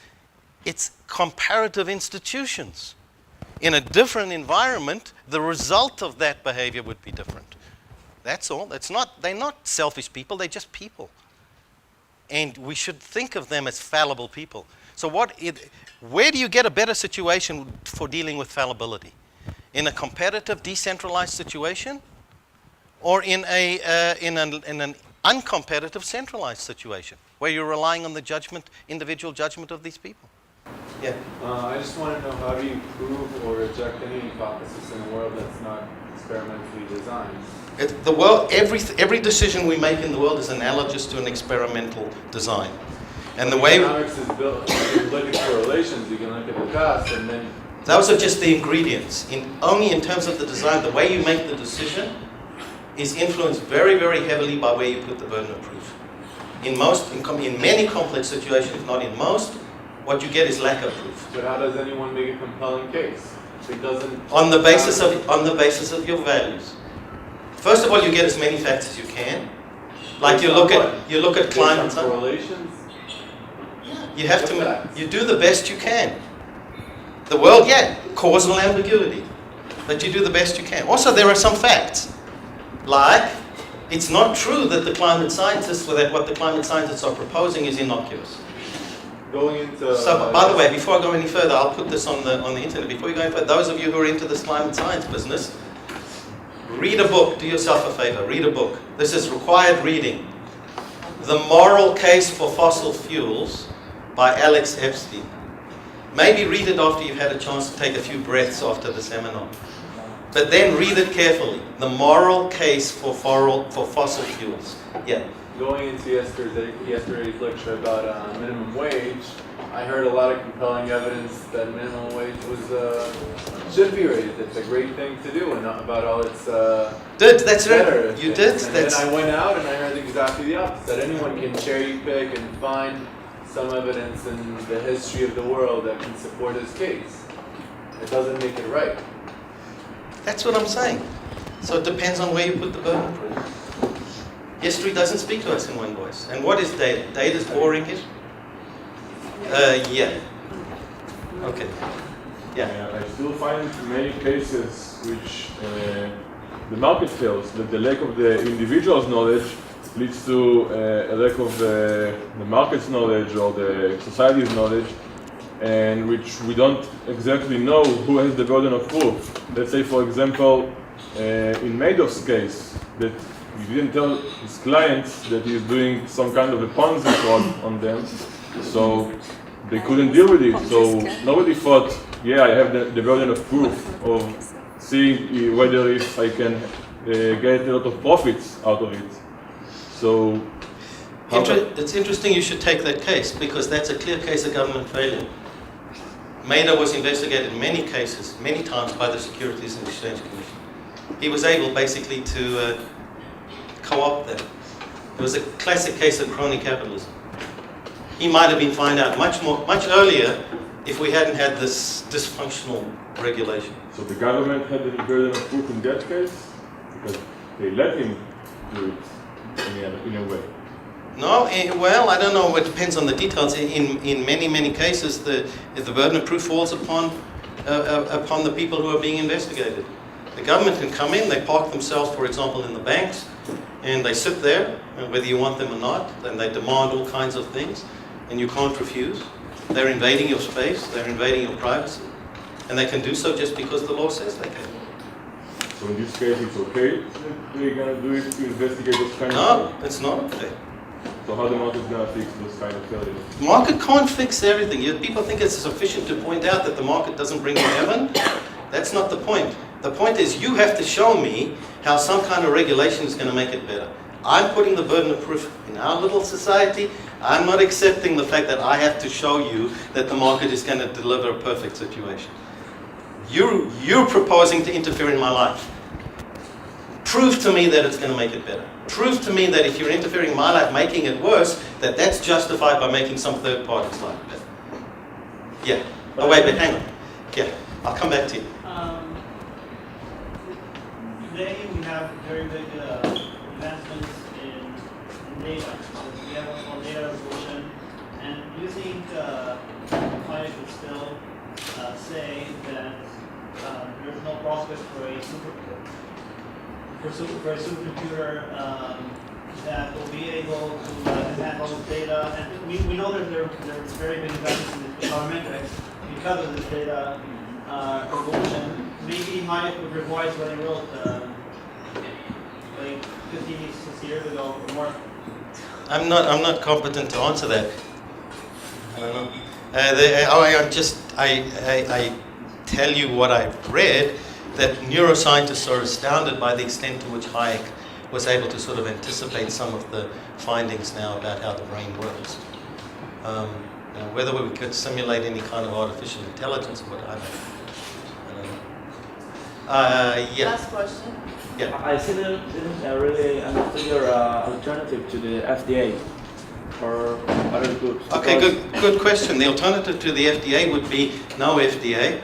it's comparative institutions. In a different environment, the result of that behavior would be different. That's all. They're not selfish people, they're just people. And we should think of them as fallible people. So where do you get a better situation for dealing with fallibility? In a competitive, decentralized situation, or in an uncompetitive, centralized situation, where you're relying on the individual judgment of these people? Yeah.
I just want to know, how do you prove or reject any hypothesis in a world that's not experimentally designed?
The world, every decision we make in the world is analogous to an experimental design. And the way
economics is built, you can look at correlations, you can look at the past, and then
those are just the ingredients. Only in terms of the design, the way you make the decision is influenced very, very heavily by where you put the burden of proof. In many complex situations, if not in most, what you get is lack of proof.
But how does anyone make a compelling case? It doesn't.
On the basis of your values. First of all, you get as many facts as you can. Like you look at climate
correlations.
You have to. You do the best you can. The world, causal ambiguity, but you do the best you can. Also, there are some facts, like It's not true that the climate scientists, or that what the climate scientists are proposing is innocuous.
Going into
So, by the way, before I go any further, I'll put this on the internet. Before you go any further, those of you who are into this climate science business, read a book. Do yourself a favor. Read a book. This is required reading. The Moral Case for Fossil Fuels by Alex Epstein. Maybe read it after you've had a chance to take a few breaths after the seminar. But then read it carefully. The Moral Case for Fossil Fuels. Yeah.
Going into yesterday's lecture about minimum wage, I heard a lot of compelling evidence that minimum wage should be raised. It's a great thing to do, and about all its
That's
better.
right. You did.
And then I went out and I heard exactly the opposite. That anyone can cherry pick and find some evidence in the history of the world that can support his case. It doesn't make it right.
That's what I'm saying. So it depends on where you put the burden of proof. History doesn't speak to us in one voice. And what is data? Data is boring here? Yeah. Okay. Yeah.
I still find many cases which the market fails, that the lack of the individual's knowledge leads to a lack of the market's knowledge or the society's knowledge, and which we don't exactly know who has the burden of proof. Let's say, for example, in Madoff's case, that he didn't tell his clients that he's doing some kind of a Ponzi fraud on them, so they couldn't deal with it. So nobody thought, yeah, I have the burden of proof of seeing whether if I can get a lot of profits out of it. So
It's interesting you should take that case, because that's a clear case of government failure. Madoff was investigated in many cases, many times, by the Securities and Exchange Commission. He was able basically to co-opt that. It was a classic case of crony capitalism. He might have been found out much earlier if we hadn't had this dysfunctional regulation.
So the government had the burden of proof in that case because they let him do it in a way.
No, well, I don't know. It depends on the details. In many cases, the burden of proof falls upon the people who are being investigated. The government can come in, they park themselves, for example, in the banks, and they sit there, whether you want them or not, and they demand all kinds of things, and you can't refuse. They're invading your space, they're invading your privacy, and they can do so just because the law says they can.
So in this case, it's okay they're going to do it to investigate those kind of
No,
things?
it's not okay.
So how the market is going to fix those kind of failures?
The market can't fix everything. People think it's sufficient to point out that the market doesn't bring you heaven. That's not the point. The point is you have to show me how some kind of regulation is going to make it better. I'm putting the burden of proof in our little society. I'm not accepting the fact that I have to show you that the market is going to deliver a perfect situation. You're proposing to interfere in my life. Prove to me that it's going to make it better. Prove to me that if you're interfering in my life, making it worse, that's justified by making some third party's life better. Yeah. Oh, wait, hang on. Yeah, I'll come back to you.
Today we have very big advancements in data. We have what's called data resolution, and do you think clients would still say that there's no prospect for a supercomputer that will be able to handle this data? And we know that there's very big advancements in parametrics because of this data resolution. Maybe Hayek would revise what he wrote like 50, 60 years ago or more.
I'm not competent to answer that. I don't know. I tell you what I've read, that neuroscientists are astounded by the extent to which Hayek was able to sort of anticipate some of the findings now about how the brain works. Whether we could simulate any kind of artificial intelligence or what, I don't know. Yeah.
Last question.
Yeah.
I still didn't really understand your alternative to the FDA or other groups.
Okay, good question. The alternative to the FDA would be no FDA,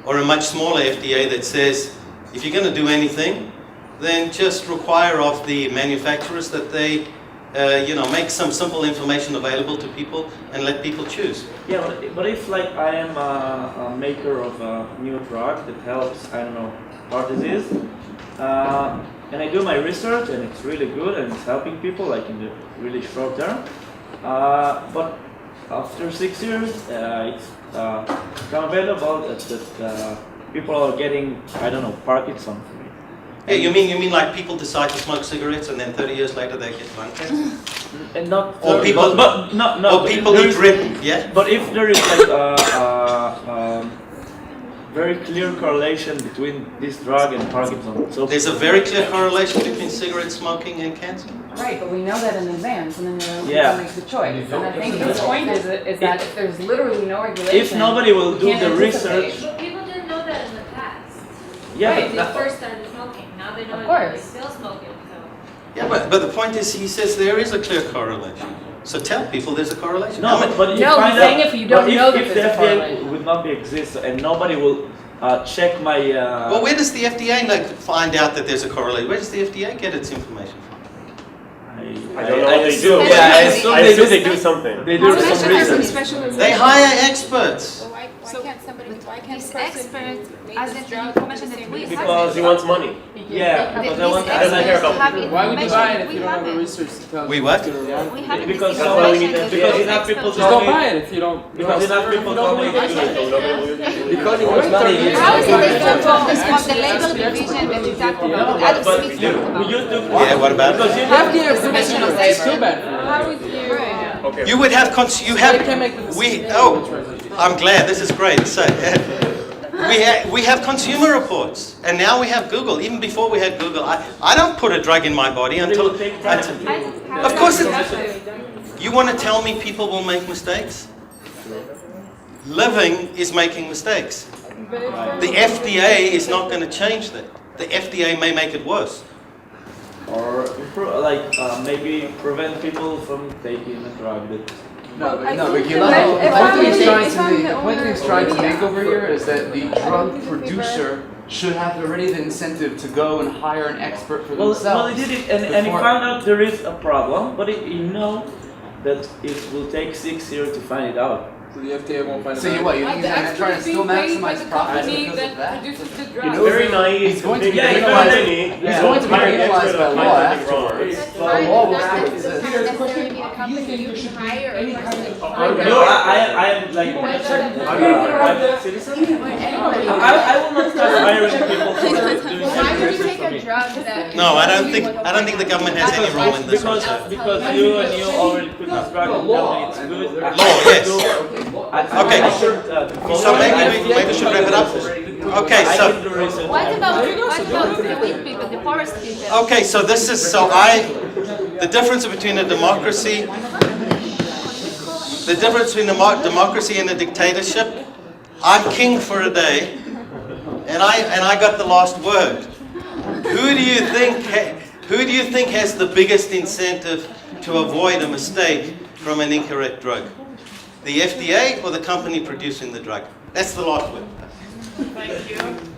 or a much smaller FDA that says, if you're going to do anything, then just require of the manufacturers that they, make some simple information available to people and let people choose.
Yeah, but if like I am a maker of a new drug that helps, I don't know, heart disease, and I do my research, and it's really good, and it's helping people like in the really short term. But after 6 years, it's become available that people are getting, I don't know, Parkinson.
Yeah, you mean like people decide to smoke cigarettes and then 30 years later they get lung cancer?
And not
Or people,
but no,
or people eat red, yeah?
But if there is like very clear correlation between this drug and Parkinson, so
There's a very clear correlation between cigarette smoking and cancer.
Right, but we know that in advance, and then you
Yeah.
make the choice. And I think his point is that if there's literally no regulation,
if nobody will do
can't
the
anticipate.
research,
But people didn't know that in the past.
yeah,
Right.
When they
that-
first started smoking. Now they know
Of
it,
course.
they still smoke it. So.
Yeah, but the point is, he says there is a clear correlation. So tell people there's a correlation.
no, but you
No,
find
he's saying
out,
if you don't
but
know that
if
there's a
the FDA
correlation.
would not be exist and nobody will check my.
Well, where does the FDA find out that there's a correlation? Where does the FDA get its information from?
I don't know what they do.
Yeah, I assume
I
they
assume
do-
they do something.
They do some
Special has some
research.
specialization.
They hire experts.
Why can't somebody, why can't
He's
a person
expert
make
as
this
in
drug
information
the
that
same
we
reason?
Because he wants money.
Yeah, because I want.
I don't care about
Why would you buy it if you don't have the research to tell
We
you
what?
it's gonna react?
We have
Because
That's why we need
information
the
because
FDA.
enough people
Just
tell
don't
me.
buy it if you don't.
Because enough people tell me to do it.
Because he wants money.
How is it different from the label revision that you talked about? That
But
is speaking
we
about.
used to.
Yeah, what about it?
Because you
Have the information, it's too bad.
How would you?
Okay.
You would have, you have,
They can make the decision.
I'm glad, this is great. So, we have consumer reports, and now we have Google. Even before we had Google, I don't put a drug in my body
It
until,
will take time.
of course, you want to tell me people will make mistakes? Living is making mistakes. The FDA is not going to change that. The FDA may make it worse.
Or improve, like maybe prevent people from taking a drug that.
No,
I
but
think
you
that
know,
if
the
I'm
point he's
really-
trying
if
to
I'm
make,
the
the point
owner
he's trying to
of
make
the-
over here is that the drug
Because
producer should have already the incentive to go and hire an expert for
Well,
themselves.
he did it, and he
before-
found out there is a problem, but he know that it will take 6 years to find it out.
So the FDA won't find
So
out.
you what? You think he's gonna try to still maximize profits because of that?
produces the
You
drug.
know, very naive.
He's going to be
Yeah,
penalized.
money.
He's going to be
Hire an
penalized
expert
by
on
law
finding something wrong.
afterwards.
That's
But
fine,
the law will
not
still
that
exist.
there's necessarily be a company you can hire a person.
No, I am like a private citizen. I will not start hiring people for doing
Why would you
research
take
for
a
me.
drug that?
No, I don't think the government has any role in this whatsoever.
Because you and you already put this drug and tell me it's good.
Law, yes. Okay.
I should,
So maybe we should wrap it up. Okay,
I
so.
did the research.
What about the weak people, the poorest people?
Okay, so the difference between a democracy, the difference between a democracy and a dictatorship, I'm king for a day, and I got the last word. Who do you think has the biggest incentive to avoid a mistake from an incorrect drug? The FDA or the company producing the drug? That's the last word.
Thank you.